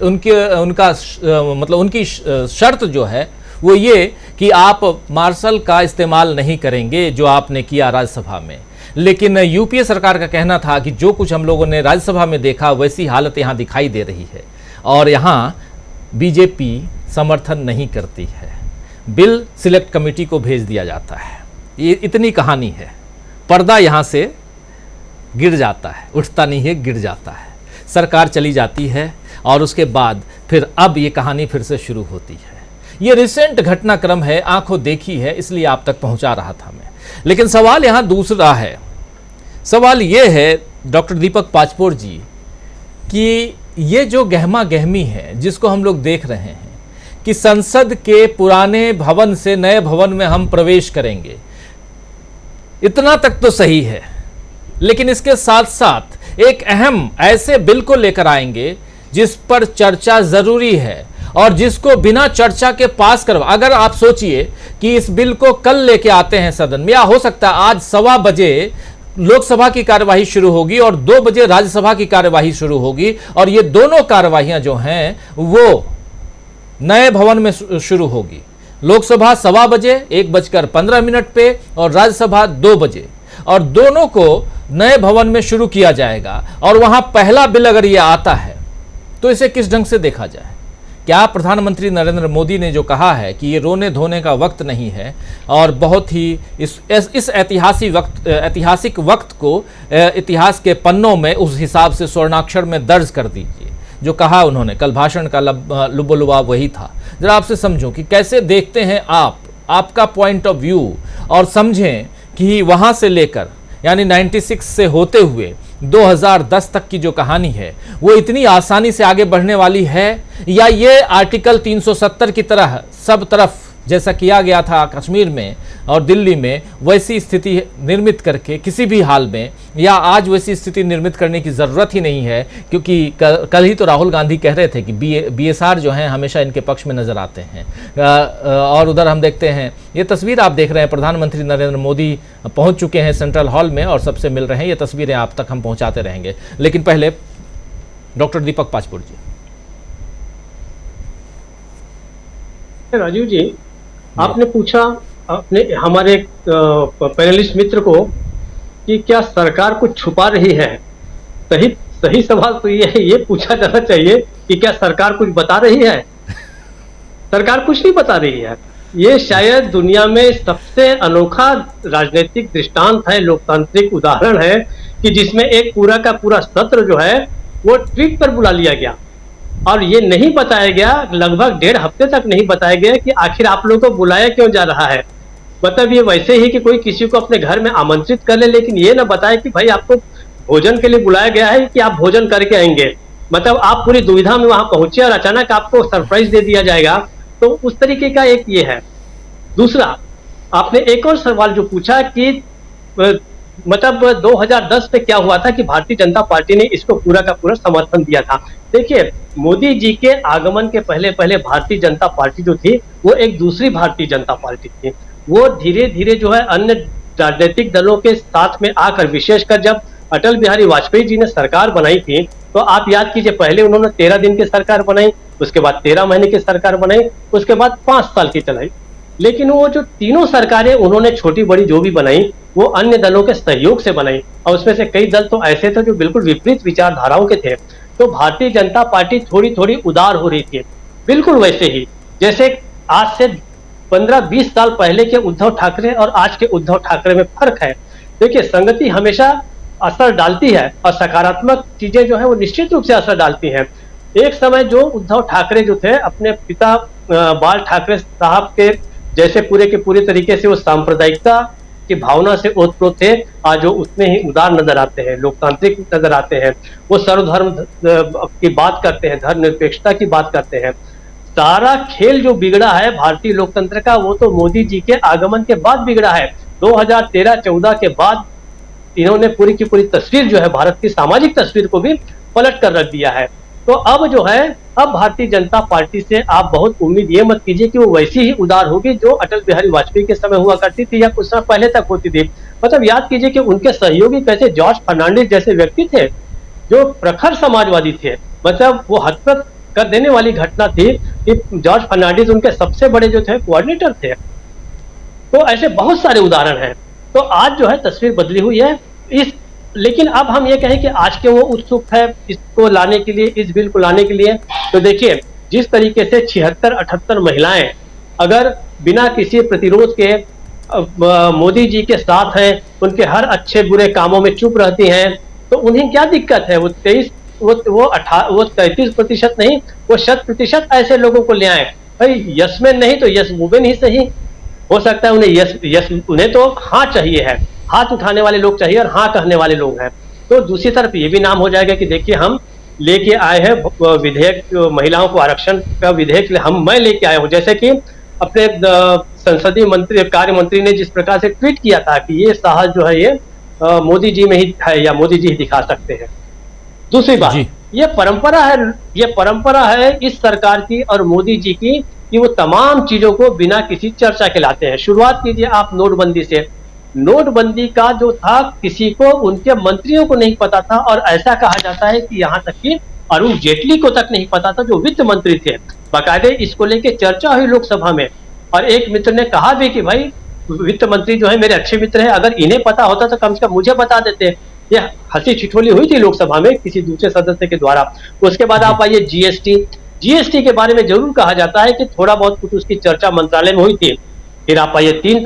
शर्त जो है वो ये कि आप मार्शल का इस्तेमाल नहीं करेंगे, जो आपने किया राज्यसभा में। लेकिन यूपीए सरकार का कहना था कि जो कुछ हम लोगों ने राज्यसभा में देखा वैसी हालत यहां दिखाई दे रही है, और यहां बीजेपी समर्थन नहीं करती है। बिल सिलेक्ट कमेटी को भेज दिया जाता है। ये इतनी कहानी है, पर्दा यहाँ से गिर जाता है, उठता नहीं है, गिर जाता है, सरकार चली जाती है और उसके बाद फिर अब ये कहानी फिर से शुरू होती है। ये रिसेंट घटनाक्रम है, आंखों देखी है, इसलिए आप तक पहुंचा रहा था मैं। लेकिन सवाल यहाँ दूसरा है, सवाल ये है डॉक्टर दीपक पाचपोर जी कि ये जो गहमा गहमी है जिसको हम लोग देख रहे हैं कि संसद के पुराने भवन से नए भवन में हम प्रवेश करेंगे, इतना तक तो सही है, लेकिन इसके साथ साथ एक अहम ऐसे बिल को लेकर आएंगे जिस पर चर्चा जरूरी है और जिसको बिना चर्चा के पास करवा, अगर आप सोचिए कि इस बिल को कल लेके आते हैं सदन में, या हो सकता है आज 1:15 बजे लोकसभा की कार्यवाही शुरू होगी और 2 बजे राज्यसभा की कार्यवाही शुरू होगी, और ये दोनों कार्यवाहियां जो हैं वो नए भवन में शुरू होगी। लोकसभा 1:15 बजे 1:15 पे और राज्यसभा 2 बजे, और दोनों को नए भवन में शुरू किया जाएगा। और वहां पहला बिल अगर ये आता है तो इसे किस ढंग से देखा जाए? क्या प्रधानमंत्री नरेंद्र मोदी ने जो कहा है कि ये रोने धोने का वक्त नहीं है और बहुत ही इस ऐतिहासिक वक्त को इतिहास के पन्नों में उस हिसाब से स्वर्णाक्षर में दर्ज कर दीजिए, जो कहा उन्होंने कल भाषण का लुबोलुबा वही था। जरा आपसे समझूं कि कैसे देखते हैं आप, आपका पॉइंट ऑफ व्यू, और समझें कि वहां से लेकर यानी 96 से होते हुए 2010 तक की जो कहानी है वो इतनी आसानी से आगे बढ़ने वाली है, या ये आर्टिकल 370 की तरह सब तरफ जैसा किया गया था कश्मीर में और दिल्ली में वैसी स्थिति निर्मित करके किसी भी हाल में, या आज वैसी स्थिति निर्मित करने की ज़रूरत ही नहीं है, क्योंकि कल ही तो राहुल गांधी कह रहे थे कि BSR जो हैं हमेशा इनके पक्ष में नज़र आते हैं। और उधर हम देखते हैं, ये तस्वीर आप देख रहे हैं, प्रधानमंत्री नरेंद्र मोदी पहुंच चुके हैं सेंट्रल हॉल में और सबसे मिल रहे हैं। ये तस्वीरें आप तक हम पहुँचाते रहेंगे, लेकिन पहले डॉक्टर दीपक पाचपोर जी। राजीव जी, आपने पूछा अपने हमारे पैनलिस्ट मित्र को कि क्या सरकार कुछ छुपा रही है। सही सवाल तो ये पूछा जाना चाहिए कि क्या सरकार कुछ बता रही है। सरकार कुछ नहीं बता रही है। ये शायद दुनिया में सबसे अनोखा राजनीतिक दृष्टांत है, लोकतांत्रिक उदाहरण है कि जिसमें एक पूरा का पूरा सत्र जो है वो ट्वीट पर बुला लिया गया और ये नहीं बताया गया, लगभग 1.5 हफ्ते तक नहीं बताया गया कि आखिर आप लोगों को बुलाया क्यों जा रहा है। मतलब ये वैसे ही कि कोई किसी को अपने घर में आमंत्रित कर ले, लेकिन ये ना बताए कि भाई आपको भोजन के लिए बुलाया गया है कि आप भोजन करके आएंगे। मतलब आप पूरी दुविधा में वहां पहुंचे और अचानक आपको सरप्राइज दे दिया जाएगा, तो उस तरीके का एक ये है। दूसरा, आपने एक और सवाल जो पूछा कि मतलब 2010 में क्या हुआ था कि भारतीय जनता पार्टी ने इसको पूरा का पूरा समर्थन दिया था। देखिए, मोदी जी के आगमन के पहले भारतीय जनता पार्टी जो थी वो एक दूसरी भारतीय जनता पार्टी थी। वो धीरे धीरे जो है अन्य राजनीतिक दलों के साथ में आकर, विशेषकर जब अटल बिहारी वाजपेयी जी ने सरकार बनाई थी, तो आप याद कीजिए, पहले उन्होंने 13 दिन की सरकार बनाई, उसके बाद 13 महीने की सरकार बनाई, उसके बाद 5 साल की चलाई। लेकिन वो जो तीनों सरकारें उन्होंने छोटी बड़ी जो भी बनाई वो अन्य दलों के सहयोग से बनाई, और उसमें से कई दल तो ऐसे थे जो बिल्कुल विपरीत विचारधाराओं के थे। तो भारतीय जनता पार्टी थोड़ी थोड़ी उदार हो रही थी, बिल्कुल वैसे ही जैसे आज से 15-20 साल पहले के उद्धव ठाकरे और आज के उद्धव ठाकरे में फर्क है। देखिए, संगति हमेशा असर डालती है और सकारात्मक चीजें जो है वो निश्चित रूप से असर डालती हैं। एक समय जो उद्धव ठाकरे जो थे अपने पिता बाल ठाकरे साहब के जैसे पूरे के पूरे तरीके से वो सांप्रदायिकता की भावना से ओतप्रोत थे, आज वो उतने ही उदार नजर आते हैं, लोकतांत्रिक नजर आते हैं। वो सर्वधर्म की बात करते हैं, धर्मनिरपेक्षता की बात करते हैं। सारा खेल जो बिगड़ा है भारतीय लोकतंत्र का वो तो मोदी जी के आगमन के बाद बिगड़ा है। 2013-14 के बाद इन्होंने पूरी की पूरी तस्वीर जो है भारत की सामाजिक तस्वीर को भी पलट कर रख दिया है। तो अब जो है, अब भारतीय जनता पार्टी से आप बहुत उम्मीद ये मत कीजिए कि वो वैसी ही उदार होगी जो अटल बिहारी वाजपेयी के समय हुआ करती थी या कुछ समय पहले तक होती थी। मतलब याद कीजिए कि उनके सहयोगी कैसे जॉर्ज फर्नांडिस जैसे व्यक्ति थे जो प्रखर समाजवादी थे। मतलब वो हतप्रभ कर देने वाली घटना थी कि जॉर्ज फर्नांडिस उनके सबसे बड़े जो थे कोऑर्डिनेटर थे। तो ऐसे बहुत सारे उदाहरण हैं। तो आज जो है तस्वीर बदली हुई है। लेकिन अब हम ये कहें कि आज के वो उत्सुक है इसको लाने के लिए, इस बिल को लाने के लिए, तो देखिए जिस तरीके से 76-78 महिलाएं अगर बिना किसी प्रतिरोध के मोदी जी के साथ हैं, उनके हर अच्छे बुरे कामों में चुप रहती हैं, तो उन्हें क्या दिक्कत है? वो 33% नहीं, वो 100% ऐसे लोगों को ले आए। भाई यस मैन नहीं तो यस वुमेन ही सही। हो सकता है उन्हें यस यस उन्हें तो हाँ चाहिए है, हाथ उठाने वाले लोग चाहिए और हाँ कहने वाले लोग हैं। तो दूसरी तरफ ये भी नाम हो जाएगा कि देखिए हम लेके आए हैं विधेयक, महिलाओं को आरक्षण का विधेयक मैं लेके आया हूं। जैसे कि अपने संसदीय मंत्री कार्य मंत्री ने जिस प्रकार से ट्वीट किया था कि ये साहस जो है ये मोदी जी में ही है या मोदी जी ही दिखा सकते हैं। दूसरी बात, जी। ये परंपरा है इस सरकार की और मोदी जी की कि वो तमाम चीजों को बिना किसी चर्चा के लाते हैं। शुरुआत कीजिए आप नोटबंदी से। नोटबंदी का जो था किसी को, उनके मंत्रियों को नहीं पता था, और ऐसा कहा जाता है कि यहां तक कि अरुण जेटली को तक नहीं पता था जो वित्त मंत्री थे। बाकायदे इसको लेके चर्चा हुई लोकसभा में, और एक मित्र ने कहा भी कि भाई वित्त मंत्री जो है मेरे अच्छे मित्र हैं, अगर इन्हें पता होता तो कम से कम मुझे बता देते। ये हंसी ठिठोली हुई थी लोकसभा में किसी दूसरे सदस्य के द्वारा। उसके बाद जी। आप आइए जीएसटी। जीएसटी के बारे में जरूर कहा जाता है कि थोड़ा बहुत कुछ उसकी चर्चा मंत्रालय में हुई थी। फिर आप आइए तीन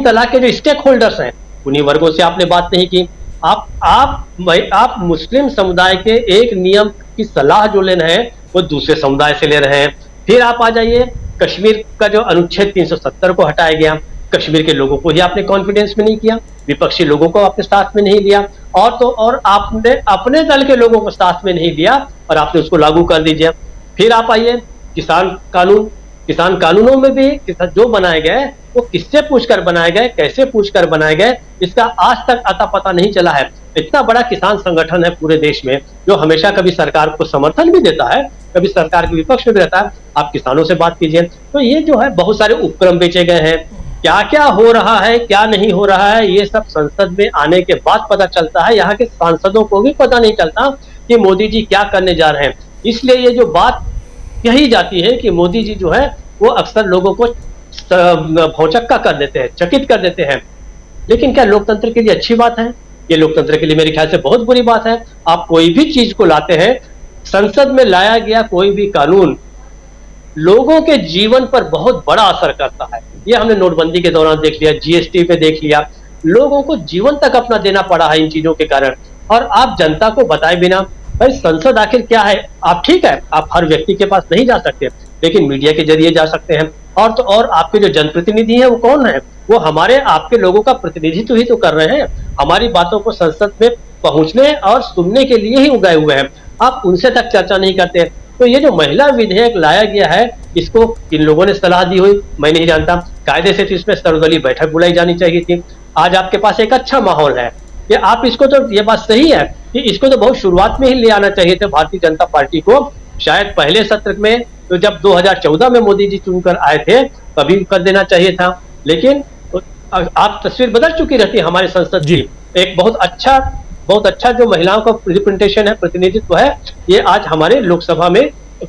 तलाक के जो स्टेक होल्डर्स हैं उन्हीं वर्गों से आपने बात नहीं की। आप मुस्लिम समुदाय के एक नियम की सलाह जो ले रहे हैं वो दूसरे समुदाय से ले रहे हैं। फिर आप आ जाइए कश्मीर का जो अनुच्छेद 370 को हटाया गया, कश्मीर के लोगों को ही आपने कॉन्फिडेंस में नहीं किया, विपक्षी लोगों को आपने साथ में नहीं लिया, और तो और आपने अपने दल के लोगों को साथ में नहीं लिया और आपने उसको लागू कर दीजिए। फिर आप आइए किसान कानूनों में भी जो बनाए गए वो किससे पूछकर बनाए गए, कैसे पूछकर बनाए गए, इसका आज तक अता पता नहीं चला है। इतना बड़ा किसान संगठन है पूरे देश में जो हमेशा कभी सरकार को समर्थन भी देता है, कभी सरकार के विपक्ष में भी रहता है। आप किसानों से बात कीजिए तो ये जो है बहुत सारे उपक्रम बेचे गए हैं। क्या क्या हो रहा है क्या नहीं हो रहा है ये सब संसद में आने के बाद पता चलता है। यहाँ के सांसदों को भी पता नहीं चलता कि मोदी जी क्या करने जा रहे हैं। इसलिए ये जो बात कही जाती है कि मोदी जी जो है वो अक्सर लोगों को भौचक्का कर देते हैं, चकित कर देते हैं। लेकिन क्या लोकतंत्र के लिए अच्छी बात है? ये लोकतंत्र के लिए मेरे ख्याल से बहुत बुरी बात है। आप कोई भी चीज को लाते हैं, संसद में लाया गया कोई भी कानून लोगों के जीवन पर बहुत बड़ा असर करता है। ये हमने नोटबंदी के दौरान देख लिया, जीएसटी पे देख लिया। लोगों को जीवन तक अपना देना पड़ा है इन चीजों के कारण, और आप जनता को बताए बिना। भाई संसद आखिर क्या है? आप ठीक है, आप हर व्यक्ति के पास नहीं जा सकते, लेकिन मीडिया के जरिए जा सकते हैं। और तो और आपके जो जनप्रतिनिधि हैं वो कौन है? वो हमारे आपके लोगों का प्रतिनिधित्व ही तो कर रहे हैं। हमारी बातों को संसद में पहुंचने और सुनने के लिए ही उगाए हुए हैं। आप उनसे तक चर्चा नहीं करते। तो ये जो महिला विधेयक लाया गया है, इसको किन लोगों ने सलाह दी हुई मैं नहीं जानता। कायदे से तो इसमें सर्वदलीय बैठक बुलाई जानी चाहिए थी। आज आपके पास एक अच्छा माहौल है कि आप इसको, तो ये बात सही है कि इसको तो बहुत शुरुआत में ही ले आना चाहिए था भारतीय जनता पार्टी को। शायद पहले सत्र में, तो जब 2014 में मोदी जी चुनकर आए थे तभी कर देना चाहिए था। लेकिन आप तस्वीर बदल चुकी रहती है हमारे संसद जी। की। एक बहुत अच्छा जो महिलाओं का रिप्रेजेंटेशन है, प्रतिनिधित्व है, ये आज हमारे लोकसभा में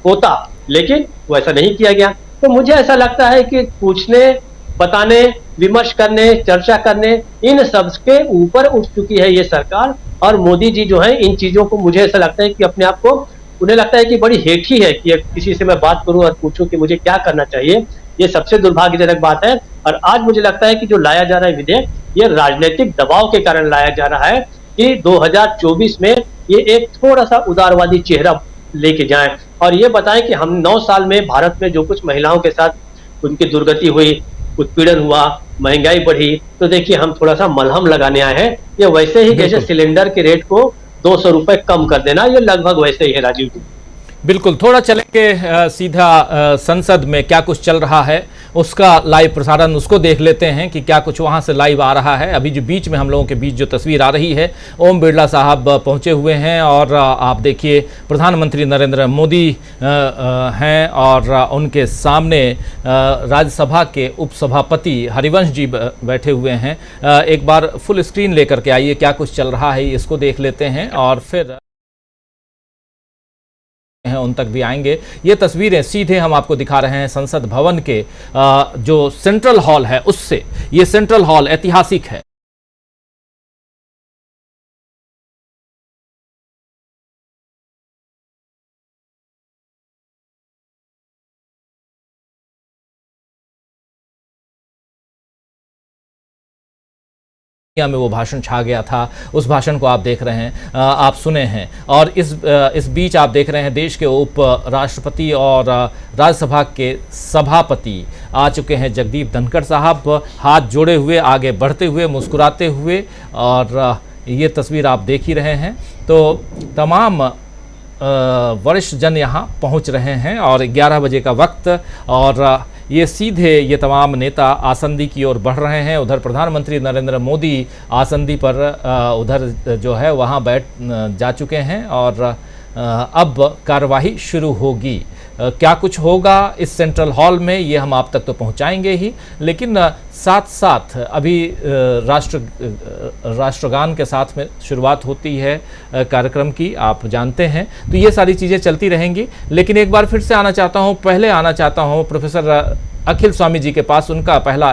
होता, लेकिन वैसा नहीं किया गया। तो मुझे ऐसा लगता है कि पूछने, बताने, विमर्श करने, चर्चा करने, इन सब के ऊपर उठ चुकी है ये सरकार। और मोदी जी जो है इन चीजों को, मुझे ऐसा लगता है कि अपने आप को, उन्हें लगता है कि बड़ी हेठी है कि किसी से मैं बात करूं और पूछूं कि मुझे क्या करना चाहिए। ये सबसे दुर्भाग्यजनक बात है। और आज मुझे लगता है कि जो लाया जा रहा है विधेयक, ये राजनीतिक दबाव के कारण लाया जा रहा है कि 2024 में ये एक थोड़ा सा उदारवादी चेहरा लेके जाएं और ये बताएं कि हम 9 साल में भारत में जो कुछ महिलाओं के साथ उनकी दुर्गति हुई, उत्पीड़न हुआ, महंगाई बढ़ी, तो देखिए हम थोड़ा सा मलहम लगाने आए हैं। ये वैसे ही जैसे बिल्कुल। सिलेंडर के रेट को 200 रुपए कम कर देना, ये लगभग वैसे ही है राजीव जी। बिल्कुल, थोड़ा चलेंगे सीधा संसद में क्या कुछ चल रहा है उसका लाइव प्रसारण, उसको देख लेते हैं कि क्या कुछ वहां से लाइव आ रहा है। अभी जो बीच में हम लोगों के बीच जो तस्वीर आ रही है, ओम बिरला साहब पहुंचे हुए हैं और आप देखिए प्रधानमंत्री नरेंद्र मोदी हैं और उनके सामने राज्यसभा के उपसभापति हरिवंश जी बैठे हुए हैं। एक बार फुल स्क्रीन लेकर के आइए, क्या कुछ चल रहा है इसको देख लेते हैं और फिर हैं उन तक भी आएंगे। ये तस्वीरें सीधे हम आपको दिखा रहे हैं संसद भवन के जो सेंट्रल हॉल है उससे। ये सेंट्रल हॉल ऐतिहासिक है। में वो भाषण छा गया था, उस भाषण को आप देख रहे हैं, आप सुने हैं। और इस बीच आप देख रहे हैं देश के उप राष्ट्रपति और राज्यसभा के सभापति आ चुके हैं, जगदीप धनखड़ साहब, हाथ जोड़े हुए आगे बढ़ते हुए, मुस्कुराते हुए, और ये तस्वीर आप देख ही रहे हैं। तो तमाम वरिष्ठ जन यहाँ पहुँच रहे हैं और 11 बजे का वक्त, और ये सीधे ये तमाम नेता आसंदी की ओर बढ़ रहे हैं। उधर प्रधानमंत्री नरेंद्र मोदी आसंदी पर उधर जो है वहाँ बैठ जा चुके हैं, और अब कार्यवाही शुरू होगी। क्या कुछ होगा इस सेंट्रल हॉल में ये हम आप तक तो पहुंचाएंगे ही, लेकिन साथ साथ अभी राष्ट्रगान के साथ में शुरुआत होती है कार्यक्रम की, आप जानते हैं। तो ये सारी चीज़ें चलती रहेंगी, लेकिन एक बार फिर से पहले आना चाहता हूँ प्रोफेसर अखिल स्वामी जी के पास। उनका पहला